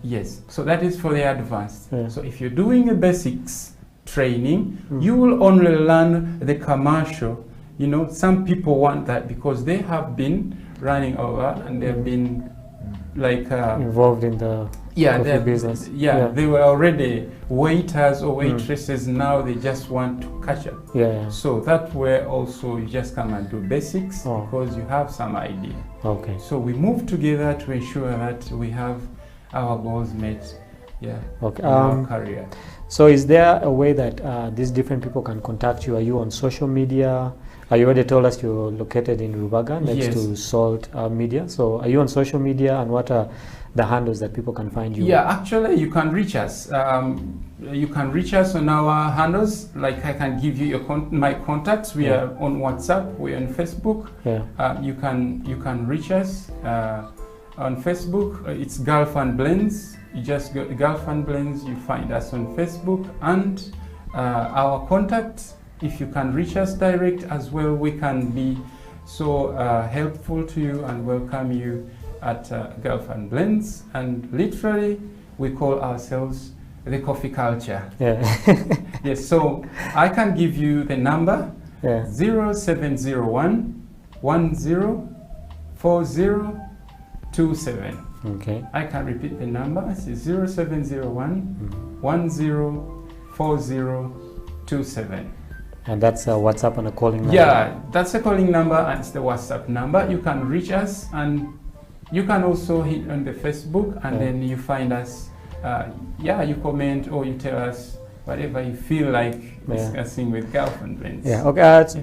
Yes, so that is for the advanced. So if you're doing a basics training, you will only learn the commercial. You know, some people want that because they have been running over and they've been like involved in the coffee business. They were already waiters or waitresses. Now they just want to catch up. So that way also you just come and do basics because you have some idea. So we move together to ensure that we have our goals met. In our career. So is there a way that these different people can contact you? Are you on social media? You already told us you're located in Rubaga, next to Salt Media. So are you on social media, and what are the handles that people can find you? Actually you can reach us. You can reach us on our handles. Like I can give you your my contacts. We are on WhatsApp. We're on Facebook. You can reach us on Facebook. It's Gulf and Blends. You just go Gulf and Blends. You find us on Facebook, and our contacts. If you can reach us direct as well, we can be so helpful to you and welcome you at Gulf and Blends. And literally, we call ourselves the coffee culture. Yes, so I can give you the number 0701 104027. I can repeat the number. It's 0701 104027. And that's a WhatsApp and a calling number? That's a calling number, and it's the WhatsApp number. You can reach us, and you can also hit on the Facebook, and then you find us. You comment or you tell us whatever you feel like discussing with Gulf and Blends.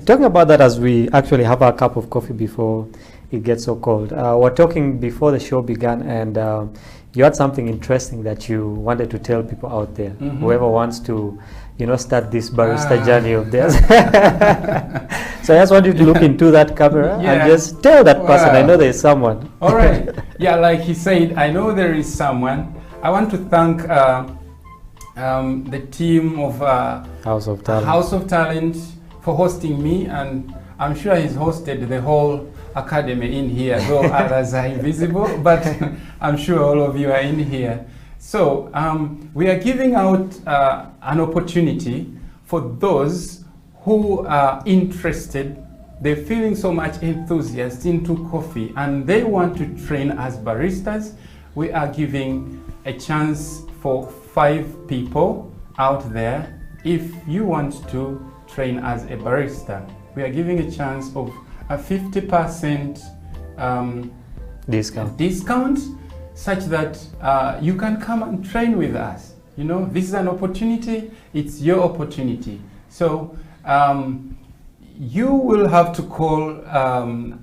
Talking about that, as we actually have a cup of coffee before it gets so cold. We're talking before the show began, and you had something interesting that you wanted to tell people out there. Whoever wants to, start this barista journey of theirs. So I just want you to look into that camera and just tell that person, I know there is someone. All right. Like he said, I know there is someone. I want to thank the team of House of Talent for hosting me, and I'm sure he's hosted the whole academy in here, though others are invisible, but I'm sure all of you are in here. So we are giving out an opportunity for those who are interested. They're feeling so much enthusiasm into coffee and they want to train as baristas. We are giving a chance for 5 people out there. If you want to train as a barista, we are giving a chance of a 50% discount, such that you can come and train with us. This is an opportunity. It's your opportunity. So you will have to call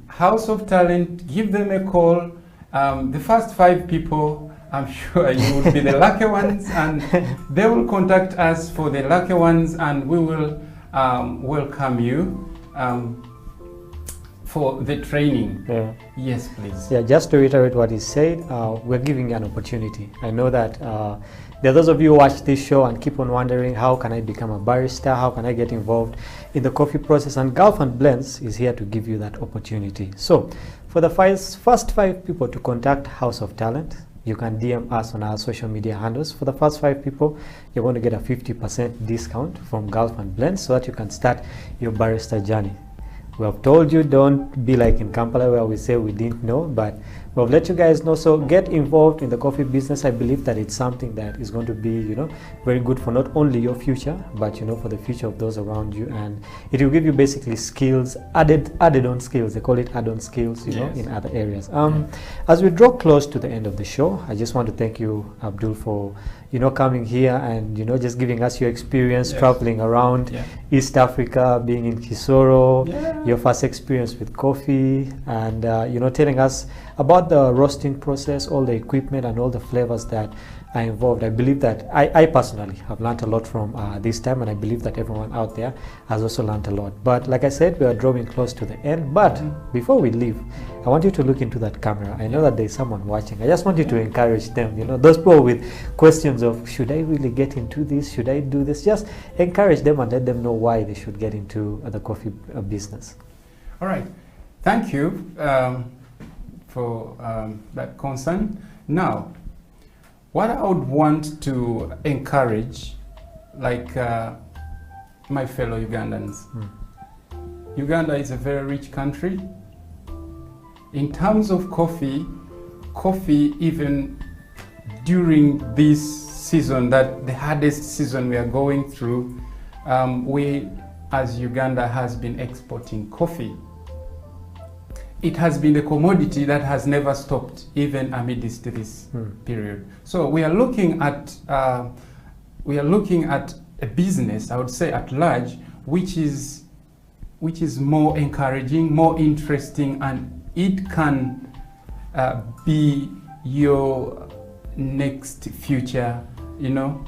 House of Talent, give them a call. The first 5 people, I'm sure you will be the lucky ones, and they will contact us for the lucky ones, and we will welcome you for the training. Yes, please. Just to reiterate what he said, we're giving you an opportunity. I know that there are those of you who watch this show and keep on wondering, how can I become a barista? How can I get involved in the coffee process? And Gulf and Blends is here to give you that opportunity. So for the first 5 people to contact House of Talent, you can DM us on our social media handles. For the first 5 people, you're going to get a 50% discount from Gulf and Blends so that you can start your barista journey. We have told you, don't be like in Kampala where we say we didn't know, but we'll let you guys know. So get involved in the coffee business. I believe that it's something that is going to be, you know, very good for not only your future, but, you know, for the future of those around you. And it will give you basically skills, added on skills. They call it add-on skills, you know, in other areas. As we draw close to the end of the show, I just want to thank you, Abdul, for, you know, coming here and, you know, just giving us your experience traveling around East Africa, being in Kisoro, your first experience with coffee, and, you know, telling us about the roasting process, all the equipment and all the flavors that are involved. I believe that I personally have learned a lot from this time, and I believe that everyone out there has also learned a lot. But like I said, we are drawing close to the end. But before we leave, I want you to look into that camera. I know that there's someone watching. I just want you to encourage them, you know, those people with questions of, should I really get into this? Should I do this? Just encourage them and let them know why they should get into the coffee business. All right. Thank you for that concern. Now, what I would want to encourage, like my fellow Ugandans, Uganda is a very rich country. In terms of coffee, even during this season, that the hardest season we are going through, we as Uganda has been exporting coffee. It has been a commodity that has never stopped, even amidst this period. So we are looking at a business, I would say at large, which is more encouraging, more interesting, and it can be your next future, you know.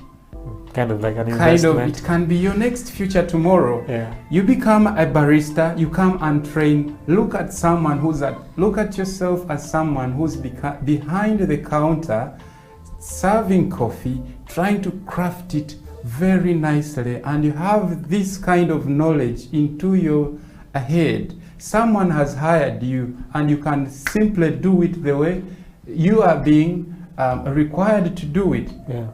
Kind of like an investment. It can be your next future tomorrow. Yeah. You become a barista, you come and train. Look at yourself as someone who's behind the counter, serving coffee, trying to craft it very nicely, and you have this kind of knowledge into your head. Someone has hired you, and you can simply do it the way you are being required to do it.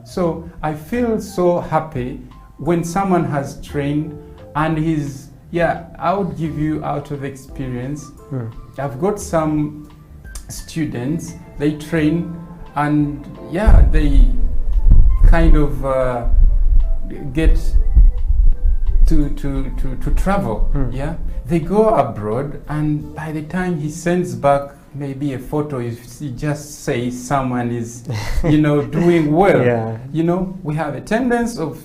So I feel so happy when someone has trained and I would give you out of experience. I've got some students, they train and they kind of get to travel. They go abroad, and by the time he sends back maybe a photo, you just say someone is, you know, doing well. You know, we have a tendency of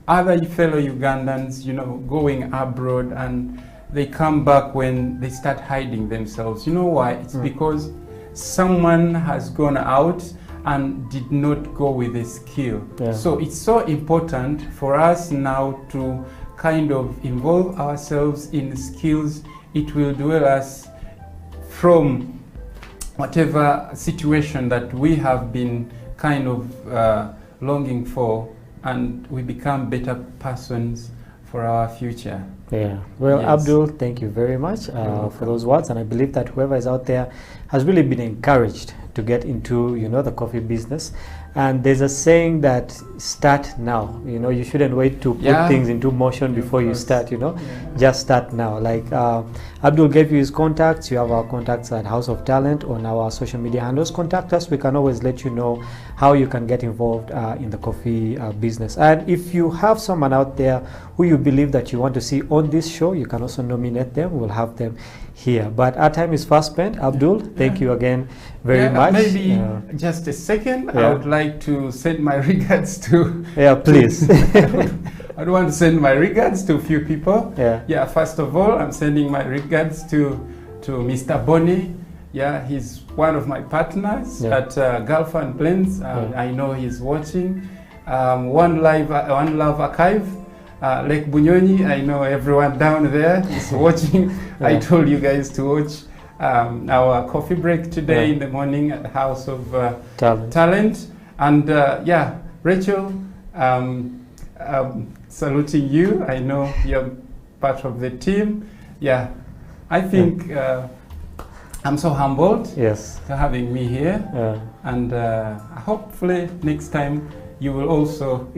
other fellow Ugandans, you know, going abroad, and they come back when they start hiding themselves. You know why? It's because someone has gone out and did not go with a skill. So it's so important for us now to kind of involve ourselves in skills. It will dwell us from whatever situation that we have been kind of longing for, and we become better persons for our future. Well, Abdul, thank you very much for those words, and I believe that whoever is out there has really been encouraged to get into, you know, the coffee business. And there's a saying that start now. You know, you shouldn't wait to put things into motion before you start, you know. Just start now. Like Abdul gave you his contacts. You have our contacts at House of Talent on our social media handles. Contact us. We can always let you know how you can get involved in the coffee business. And if you have someone out there who you believe that you want to see on this show, you can also nominate them. We'll have them here. But our time is fast spent. Abdul, thank you again very much. Maybe just a second. I would like to send my regards to... please. I want to send my regards to a few people. First of all, I'm sending my regards to Mr. Bonnie. He's one of my partners at Gulf and Blends. I know he's watching. One Love Archive. Lake Bunyonyi, I know everyone down there is watching. I told you guys to watch our coffee break today in the morning at the House of Talent. And Rachel, saluting you. I know you're part of the team. I think I'm so humbled for having me here. And hopefully next time you will also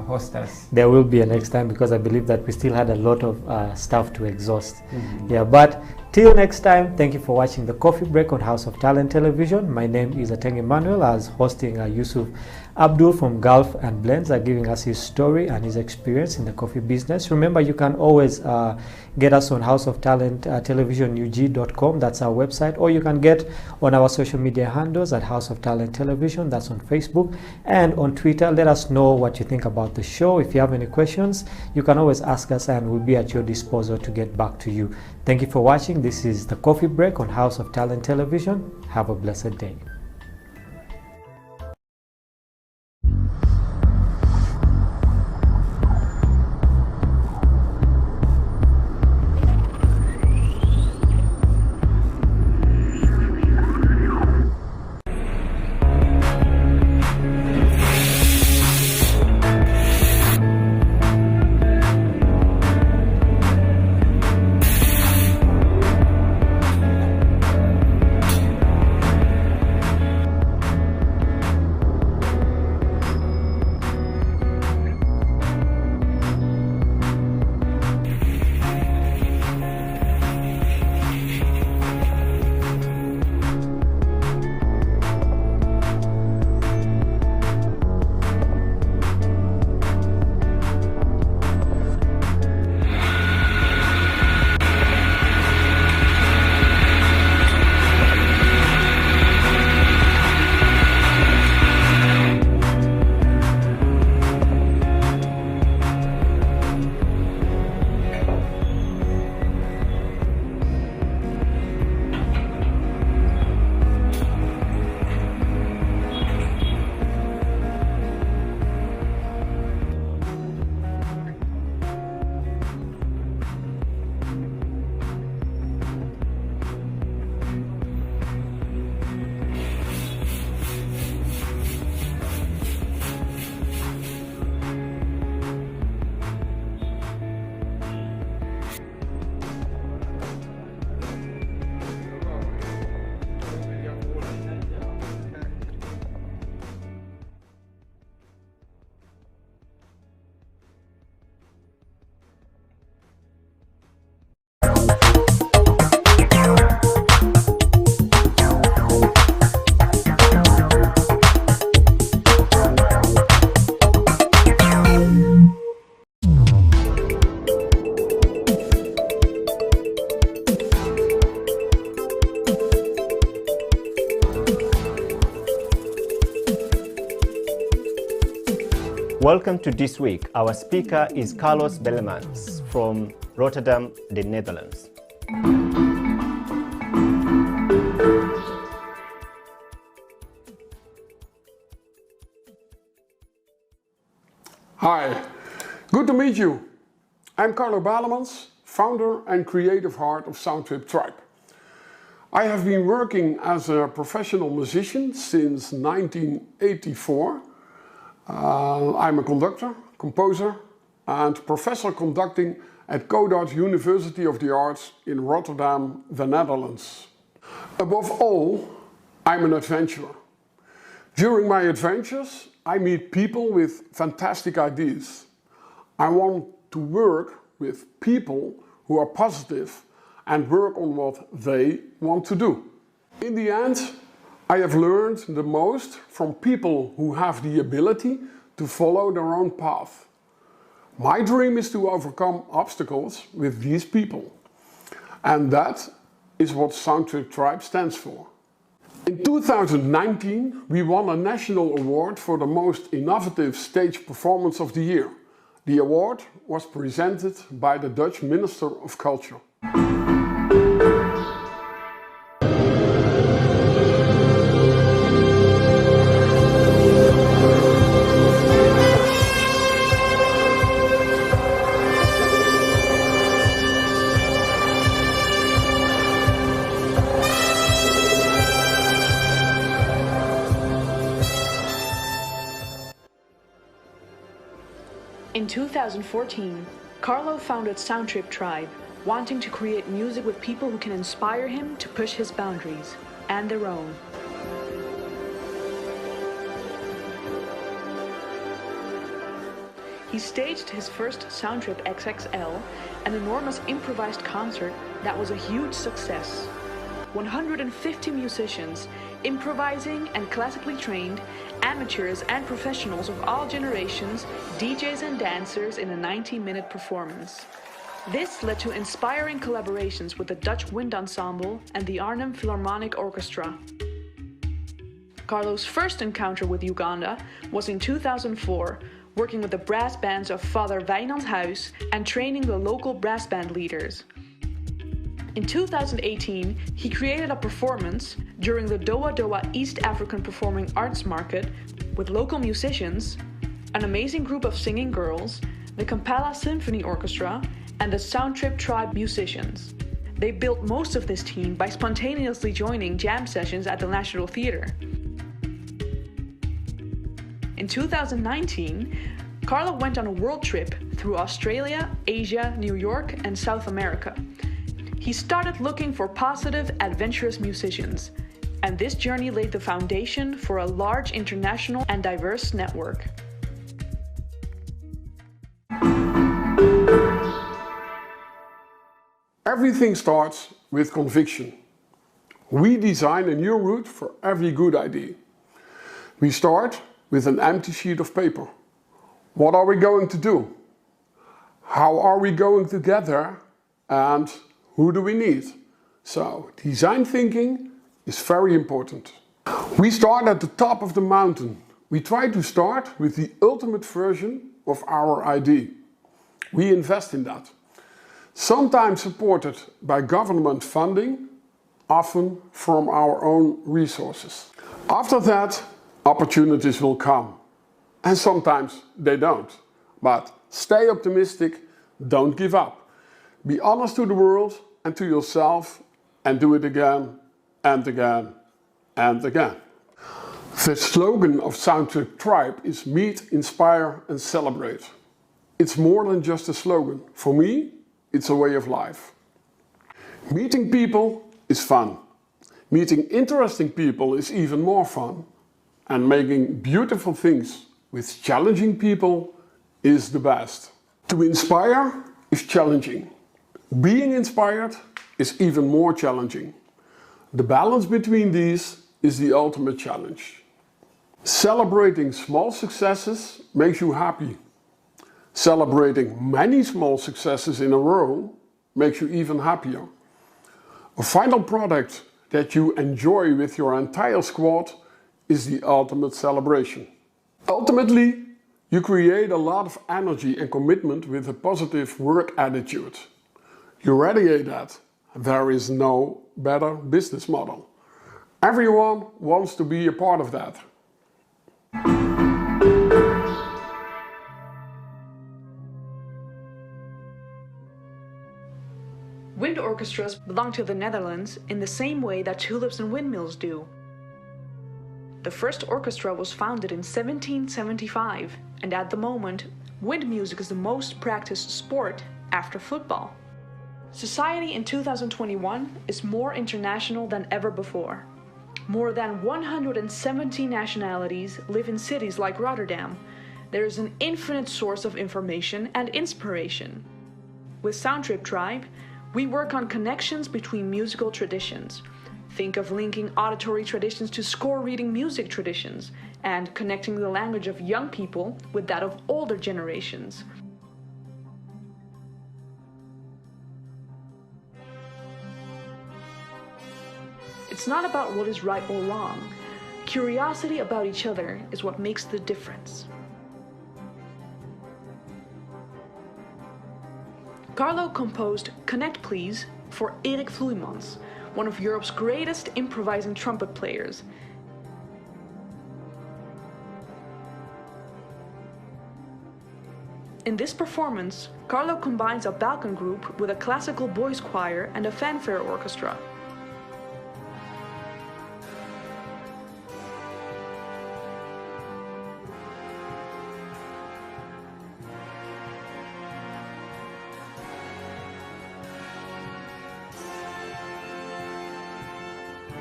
host us. There will be a next time, because I believe that we still had a lot of stuff to exhaust. But Till next time, thank you for watching the Coffee Break on House of Talent Television. My name is Ateng Emmanuel. I was hosting Yusuf Abdul from Gulf and Blends are giving us his story and his experience in the coffee business. Remember, you can always get us on House of Talent televisionug.com. That's our website, or you can get on our social media handles at House of Talent Television. That's on Facebook and on Twitter. Let us know what you think about the show. If you have any questions, you can always ask us and we'll be at your disposal to get back to you. Thank you for watching. This is the Coffee Break on House of Talent Television. Have a blessed day. Welcome to This Week. Our speaker is Carlos Bellemans from Rotterdam, the Netherlands. Hi, good to meet you. I'm Carlo Bellemans, founder and creative heart of Soundtrip Tribe. I have been working as a professional musician since 1984. I'm a conductor, composer and professor conducting at Codarts University of the Arts in Rotterdam, the Netherlands. Above all, I'm an adventurer. During my adventures, I meet people with fantastic ideas. I want to work with people who are positive and work on what they want to do. In the end, I have learned the most from people who have the ability to follow their own path. My dream is to overcome obstacles with these people. And that is what Soundtrip Tribe stands for. In 2019, we won a national award for the most innovative stage performance of the year. The award was presented by the Dutch Minister of Culture. In 2014, Carlo founded Soundtrip Tribe, wanting to create music with people who can inspire him to push his boundaries and their own. He staged his first Soundtrip XXL, an enormous improvised concert that was a huge success. 150 musicians, improvising and classically trained, amateurs and professionals of all generations, DJs and dancers in a 90-minute performance. This led to inspiring collaborations with the Dutch Wind Ensemble and the Arnhem Philharmonic Orchestra. Carlo's first encounter with Uganda was in 2004, working with the brass bands of Father Wijnand and training the local brass band leaders. In 2018, he created a performance during the Dowa Dowa East African Performing Arts Market with local musicians, an amazing group of singing girls, the Kampala Symphony Orchestra, and the Soundtrip Tribe musicians. They built most of this team by spontaneously joining jam sessions at the National Theatre. In 2019, Carlo went on a world trip through Australia, Asia, New York, and South America. He started looking for positive, adventurous musicians, and this journey laid the foundation for a large international and diverse network. Everything starts with conviction. We design a new route for every good idea. We start with an empty sheet of paper. What are we going to do? How are we going to get there? And who do we need? So, design thinking is very important. We start at the top of the mountain. We try to start with the ultimate version of our idea. We invest in that. Sometimes supported by government funding, often from our own resources. After that, opportunities will come. And sometimes they don't. But stay optimistic, don't give up. Be honest to the world and to yourself, and do it again and again and again. The slogan of Soundtrip Tribe is Meet, Inspire and Celebrate. It's more than just a slogan. For me, it's a way of life. Meeting people is fun. Meeting interesting people is even more fun. And making beautiful things with challenging people is the best. To inspire is challenging. Being inspired is even more challenging. The balance between these is the ultimate challenge. Celebrating small successes makes you happy. Celebrating many small successes in a row makes you even happier. A final product that you enjoy with your entire squad is the ultimate celebration. Ultimately, you create a lot of energy and commitment with a positive work attitude. You radiate that. There is no better business model. Everyone wants to be a part of that. Wind orchestras belong to the Netherlands in the same way that tulips and windmills do. The first orchestra was founded in 1775, and at the moment, wind music is the most practiced sport after football. Society in 2021 is more international than ever before. More than 170 nationalities live in cities like Rotterdam. There is an infinite source of information and inspiration. With Soundtrip Tribe, we work on connections between musical traditions. Think of linking auditory traditions to score reading music traditions and connecting the language of young people with that of older generations. It's not about what is right or wrong. Curiosity about each other is what makes the difference. Carlo composed Connect Please for Erik Vloeimans, one of Europe's greatest improvising trumpet players. In this performance, Carlo combines a Balkan group with a classical boys choir and a fanfare orchestra.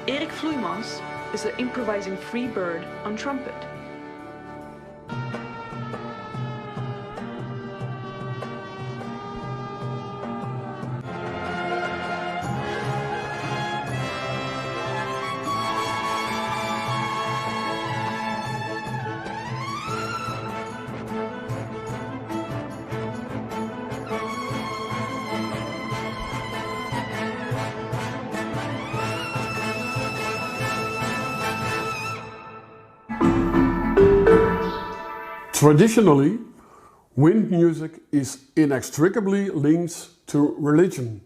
Erik Vloeimans is an improvising free bird on trumpet. Traditionally, wind music is inextricably linked to religion.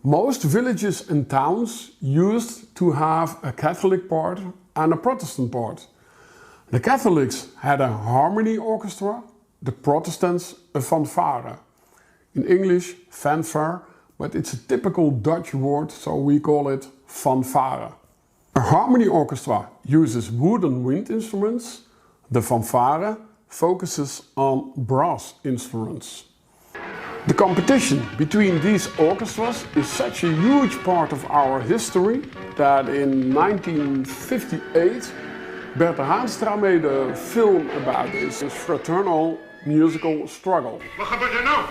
Most villages and towns used to have a Catholic part and a Protestant part. The Catholics had a harmony orchestra, the Protestants a fanfare. In English, fanfare, but it's a typical Dutch word, so we call it fanfare. A harmony orchestra uses wooden wind instruments. The fanfare focuses on brass instruments. The competition between these orchestras is such a huge part of our history that in 1958 Bertha Haanstra made a film about this fraternal musical struggle. Wat gebeurt er nou?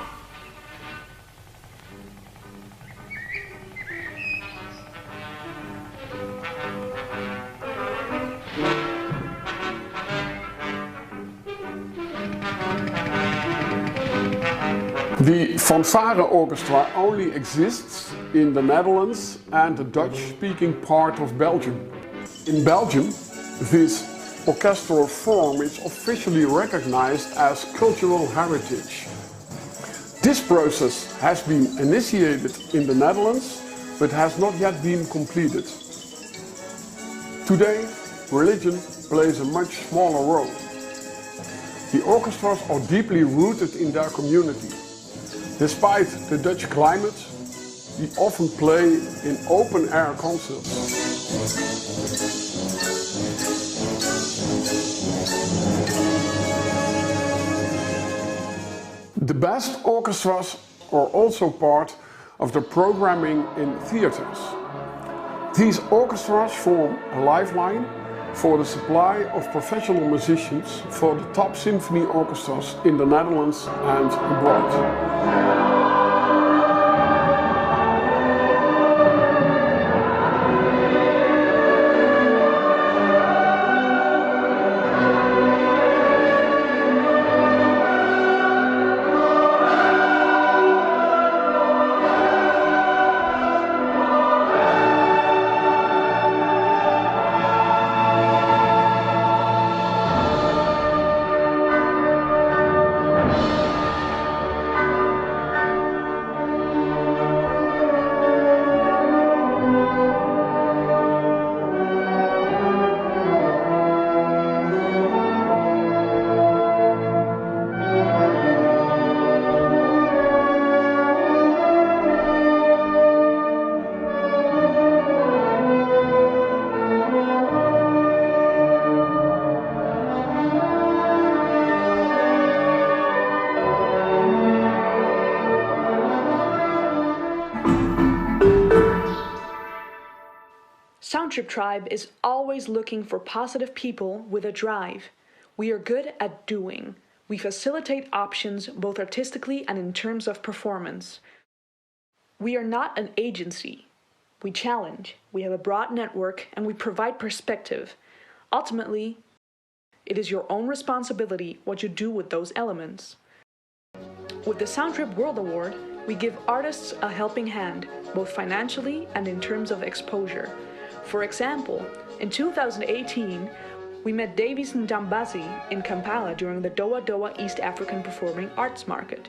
The fanfare orchestra only exists in the Netherlands and the Dutch-speaking part of Belgium. In Belgium, this orchestral form is officially recognized as cultural heritage. This process has been initiated in the Netherlands, but has not yet been completed. Today, religion plays a much smaller role. The orchestras are deeply rooted in their community. Despite the Dutch climate, we often play in open-air concerts. The best orchestras are also part of the programming in theaters. These orchestras form a lifeline for the supply of professional musicians for the top symphony orchestras in the Netherlands and abroad. Soundtrip Tribe is always looking for positive people with a drive. We are good at doing. We facilitate options both artistically and in terms of performance. We are not an agency. We challenge, we have a broad network, and we provide perspective. Ultimately, it is your own responsibility what you do with those elements. With the Soundtrip World Award, we give artists a helping hand, both financially and in terms of exposure. For example, in 2018, we met Davies Ndambazi in Kampala during the Dowa Dowa East African Performing Arts Market.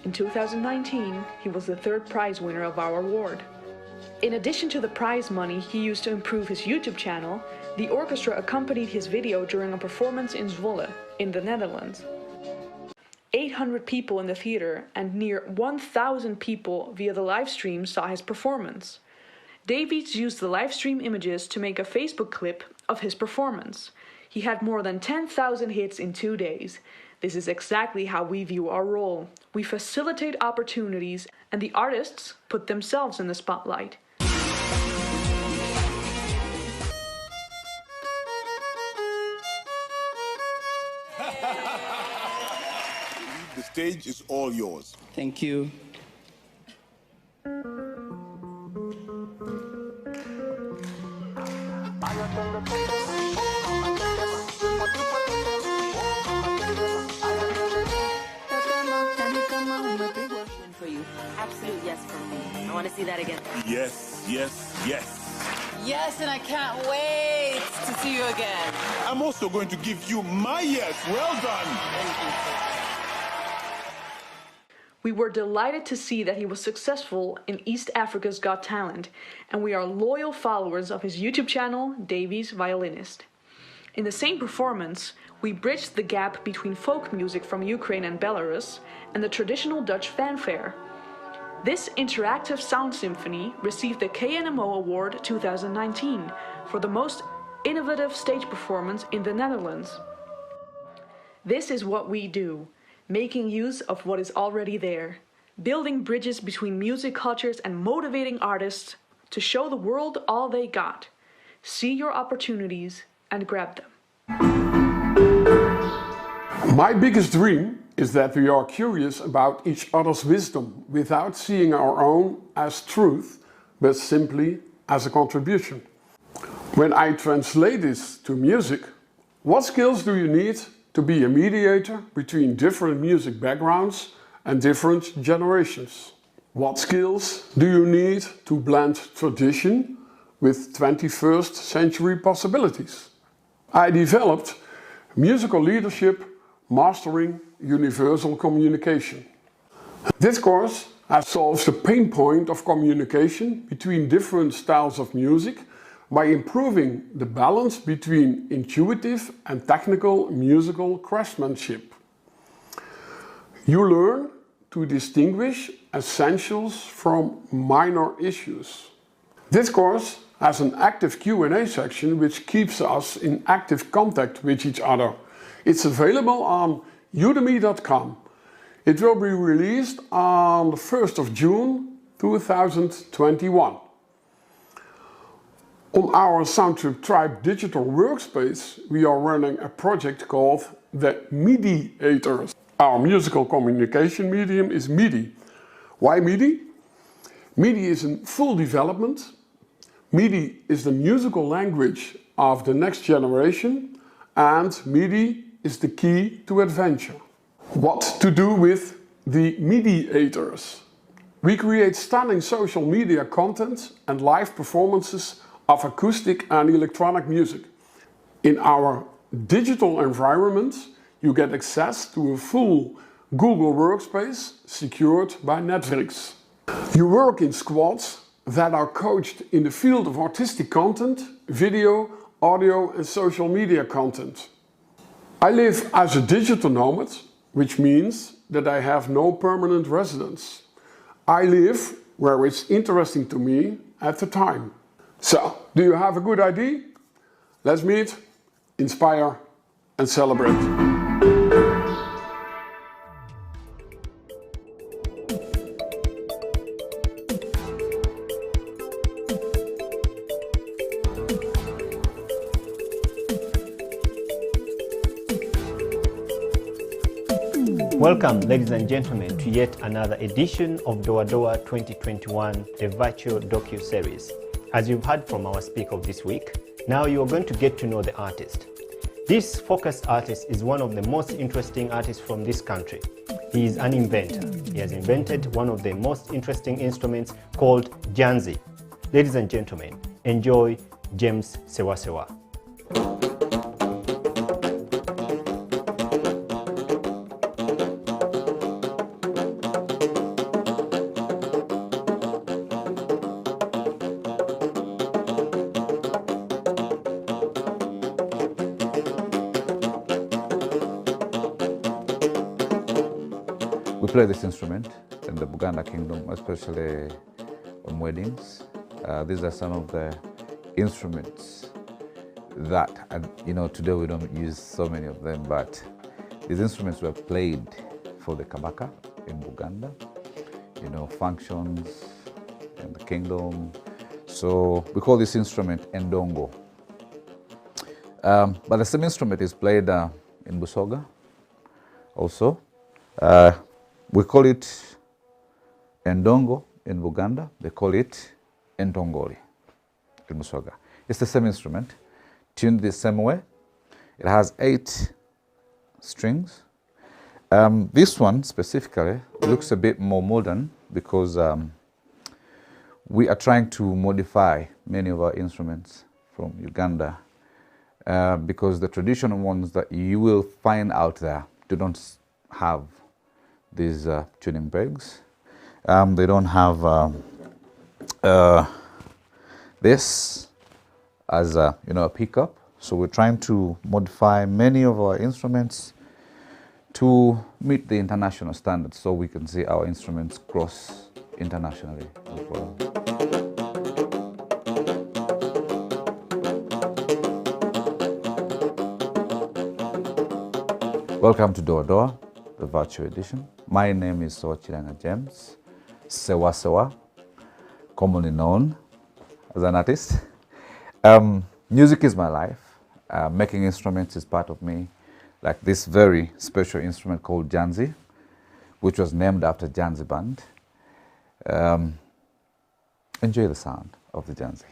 In 2019, he was the third prize winner of our award. In addition to the prize money he used to improve his YouTube channel, the orchestra accompanied his video during a performance in Zwolle, in the Netherlands. 800 people in the theater and near 1,000 people via the live stream saw his performance. Davies used the live stream images to make a Facebook clip of his performance. He had more than 10,000 hits in 2 days. This is exactly how we view our role. We facilitate opportunities, and the artists put themselves in the spotlight. The stage is all yours. Thank you. For you. Absolute yes from me. I want to see that again. Yes, yes, yes. Yes, and I can't wait to see you again. I'm also going to give you my yes. Well done. We were delighted to see that he was successful in East Africa's Got Talent, and we are loyal followers of his YouTube channel, Davy's Violinist. In the same performance, we bridged the gap between folk music from Ukraine and Belarus and the traditional Dutch fanfare. This interactive sound symphony received the KNMO Award 2019 for the most innovative stage performance in the Netherlands. This is what we do, making use of what is already there, building bridges between music cultures and motivating artists to show the world all they got. See your opportunities and grab them. My biggest dream is that we are curious about each other's wisdom without seeing our own as truth, but simply as a contribution. When I translate this to music, what skills do you need to be a mediator between different music backgrounds and different generations? What skills do you need to blend tradition with 21st century possibilities? I developed Musical Leadership Mastering Universal Communication. This course solves the pain point of communication between different styles of music by improving the balance between intuitive and technical musical craftsmanship. You learn to distinguish essentials from minor issues. This course has an active Q&A section which keeps us in active contact with each other. It's available on udemy.com. It will be released on the 1st of June 2021. On our Soundtrip Tribe digital workspace, we are running a project called the Mediators. Our musical communication medium is MIDI. Why MIDI? MIDI is in full development. MIDI is the musical language of the next generation, and MIDI is the key to adventure. What to do with the Mediators? We create stunning social media content and live performances of acoustic and electronic music. In our digital environment, you get access to a full Google Workspace secured by Netflix. You work in squads that are coached in the field of artistic content, video, audio and social media content. I live as a digital nomad, which means that I have no permanent residence. I live where it's interesting to me at the time. So, do you have a good idea? Let's meet, inspire and celebrate. Welcome, ladies and gentlemen, to yet another edition of Doa Doa 2021, the virtual docu-series. As you've heard from our speaker of this week, now you are going to get to know the artist. This focused artist is one of the most interesting artists from this country. He is an inventor. He has invented one of the most interesting instruments called Janzi. Ladies and gentlemen, enjoy James Sewasewa. We play this instrument in the Buganda Kingdom, especially on weddings. These are some of the instruments that, today we don't use so many of them, but these instruments were played for the Kabaka in Buganda, functions in the kingdom. So we call this instrument Endongo. But the same instrument is played in Busoga also. We call it Endongo in Buganda. They call it Entongoli in Busoga. It's the same instrument, tuned the same way. It has 8 strings. This one specifically looks a bit more modern because we are trying to modify many of our instruments from Uganda because the traditional ones that you will find out there don't have these tuning pegs. They don't have this as a pickup. So we're trying to modify many of our instruments to meet the international standards, so we can see our instruments cross internationally as well. Welcome to Doa Doa, the virtual edition. My name is Sewachiranga James, Sewa Sewa, commonly known as an artist. Music is my life. Making instruments is part of me, like this very special instrument called Janzi, which was named after Janzi Band. Enjoy the sound of the Janzi.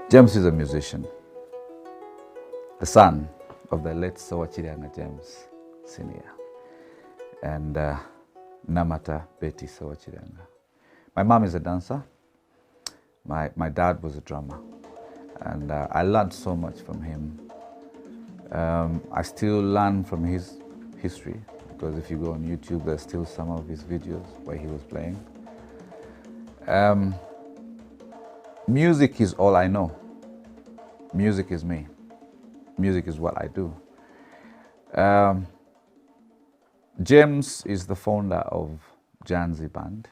James is a musician, the son of the late Sewachiranga James Sr. and Namata Betty Sewachiranga. My mom is a dancer. My dad was a drummer, and I learned so much from him. I still learn from his history, because if you go on YouTube, there's still some of his videos where he was playing. Music is all I know. Music is me. Music is what I do. James is the founder of Janzi Band.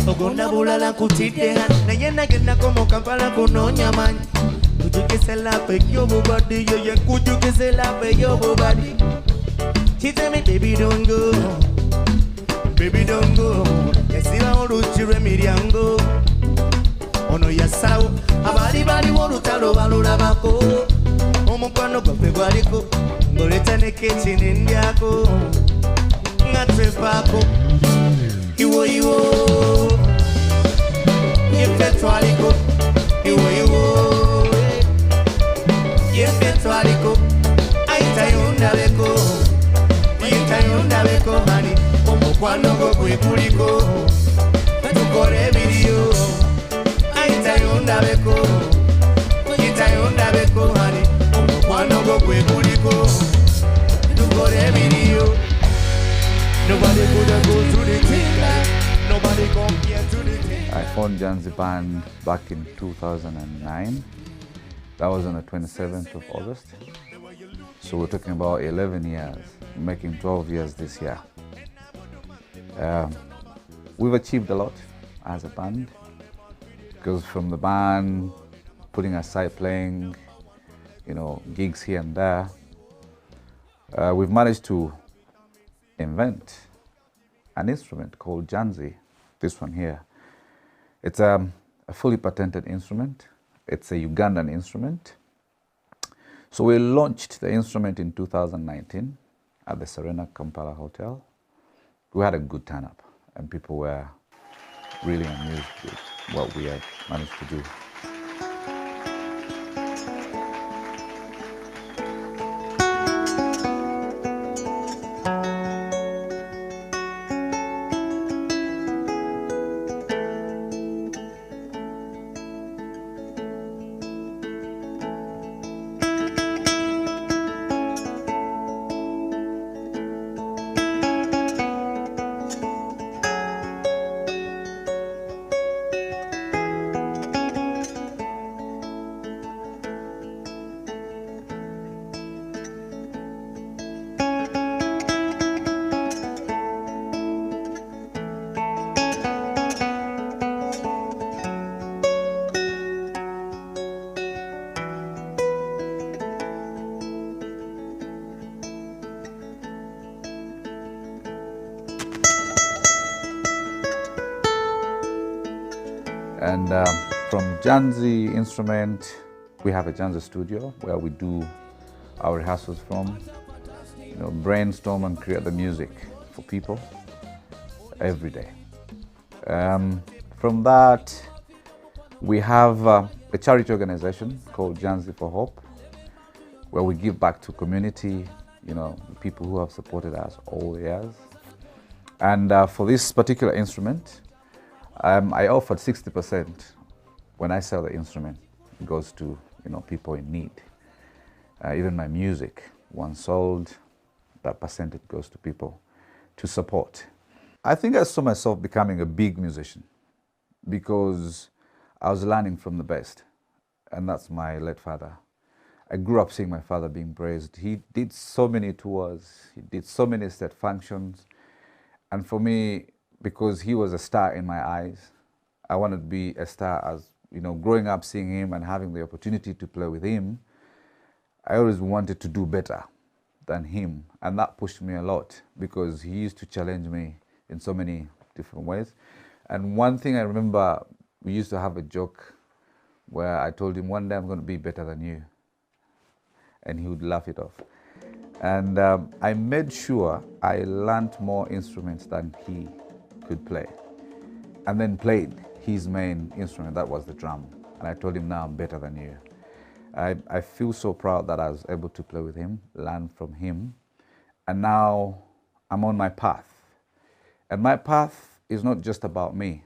Ogunda bulala kutidea na yena genda como Kampala kunonya manyi. Could you kiss a lap with your body? Yeah, could you kiss a lap with your body? She tell me, baby, don't go. Baby, don't go. Yes, I want to cheer me, go. Oh, no, yes, I body, want to tell over Lurabako. Omokono, go, Peguarico. Go, let's in the kitchen in Yako. Not Trepako. You, if that's what I go. You. Yefetwaliko, aitayunda beko hani, omukwano go kwekuliko, tukore video, aitayunda beko hani, omukwano go kwekuliko, tukore video. Nobody could have go through the thing like nobody compare to the thing. I formed Janzi Band back in 2009. That was on the 27th of August. So we're talking about 11 years, making 12 years this year. We've achieved a lot as a band, because from the band, putting aside playing, gigs here and there, we've managed to invent an instrument called Janzi, this one here. It's a fully patented instrument. It's a Ugandan instrument. So we launched the instrument in 2019 at the Serena Kampala Hotel. We had a good turn-up and people were really amused with what we had managed to do. And from Janzi Instrument, we have a Janzi studio where we do our rehearsals from, brainstorm and create the music for people every day. From that, we have a charity organization called Janzi for Hope, where we give back to community, people who have supported us all the years. And for this particular instrument, I offered 60% when I sell the instrument. It goes to people in need. Even my music, once sold, that percentage goes to people to support. I think I saw myself becoming a big musician because I was learning from the best, and that's my late father. I grew up seeing my father being praised. He did so many tours, he did so many state functions, and for me, because he was a star in my eyes, I wanted to be a star as, growing up seeing him and having the opportunity to play with him, I always wanted to do better than him. And that pushed me a lot because he used to challenge me in so many different ways. And one thing I remember, we used to have a joke where I told him, one day I'm going to be better than you. And he would laugh it off. And I made sure I learned more instruments than he could play, and then played his main instrument, that was the drum. And I told him, now I'm better than you. I feel so proud that I was able to play with him, learn from him, and now I'm on my path. And my path is not just about me.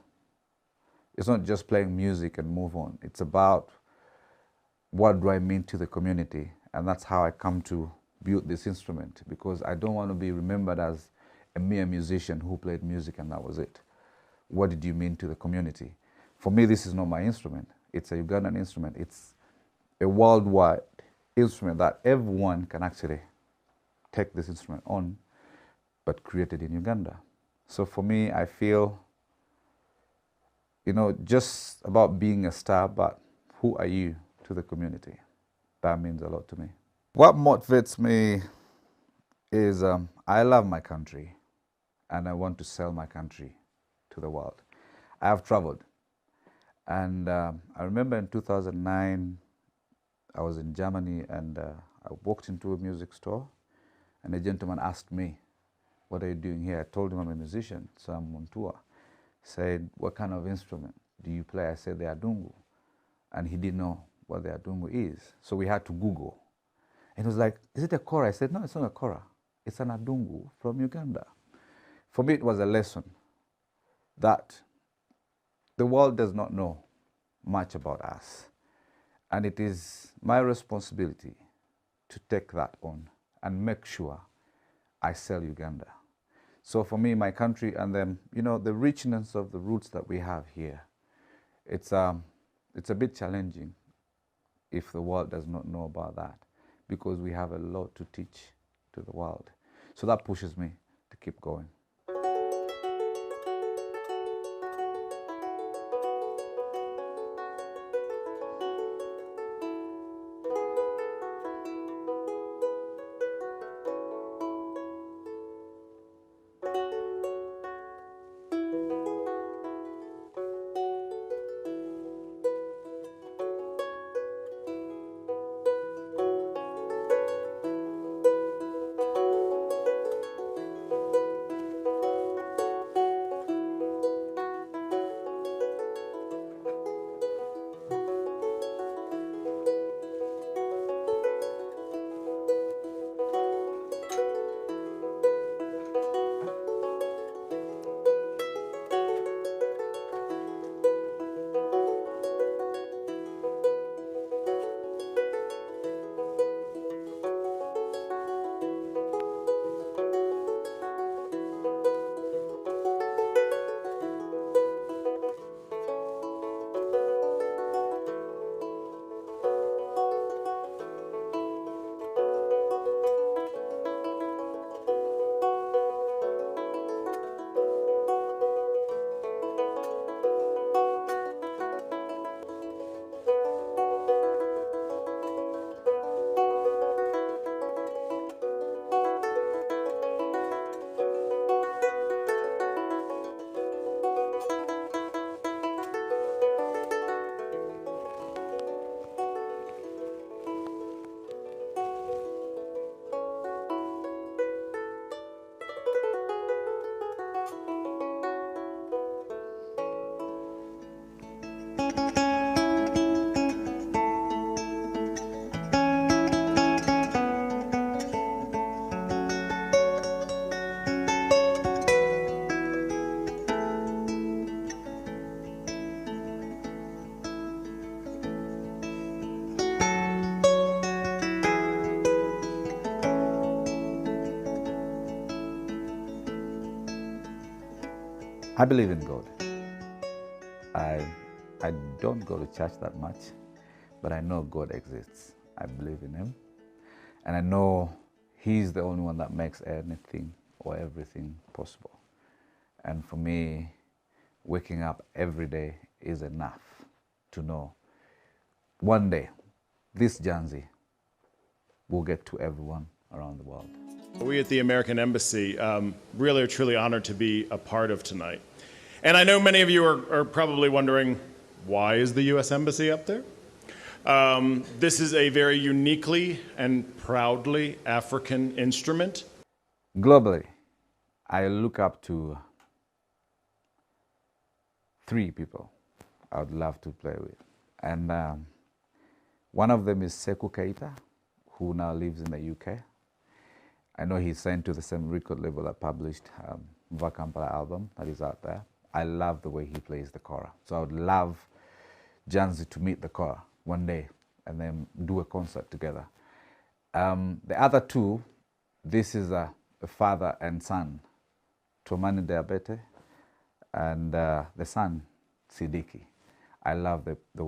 It's not just playing music and move on. It's about what do I mean to the community, and that's how I come to build this instrument, because I don't want to be remembered as a mere musician who played music and that was it. What did you mean to the community? For me, this is not my instrument. It's a Ugandan instrument. It's a worldwide instrument that everyone can actually take this instrument on, but created in Uganda. So for me, I feel, just about being a star, but who are you to the community? That means a lot to me. What motivates me is I love my country. And I want to sell my country to the world. I have traveled. And I remember in 2009, I was in Germany and I walked into a music store and a gentleman asked me, what are you doing here? I told him I'm a musician, so I'm on tour. He said, what kind of instrument do you play? I said, the adungu. And he didn't know what the adungu is. So we had to Google. And he was like, is it a kora? I said, no, it's not a kora. It's an adungu from Uganda. For me, it was a lesson that the world does not know much about us. And it is my responsibility to take that on and make sure I sell Uganda. So for me, my country, and then, you know, the richness of the roots that we have here, it's a bit challenging if the world does not know about that, because we have a lot to teach to the world. So that pushes me to keep going. I believe in God. I don't go to church that much, but I know God exists. I believe in Him, and I know He's the only one that makes anything or everything possible. And for me, waking up every day is enough to know one day this Janzi will get to everyone around the world. We at the American Embassy really are truly honored to be a part of tonight. And I know many of you are probably wondering, why is the U.S. Embassy up there? This is a very uniquely and proudly African instrument. Globally, I look up to 3 people I would love to play with. And one of them is Sekou Keita, who now lives in the UK. I know he's signed to the same record label that published Mva Kampala album that is out there. I love the way he plays the kora. So I would love Janzi to meet the kora one day and then do a concert together. The other 2, this is a father and son, Tomani Diabete, and the son, Sidiki. I love the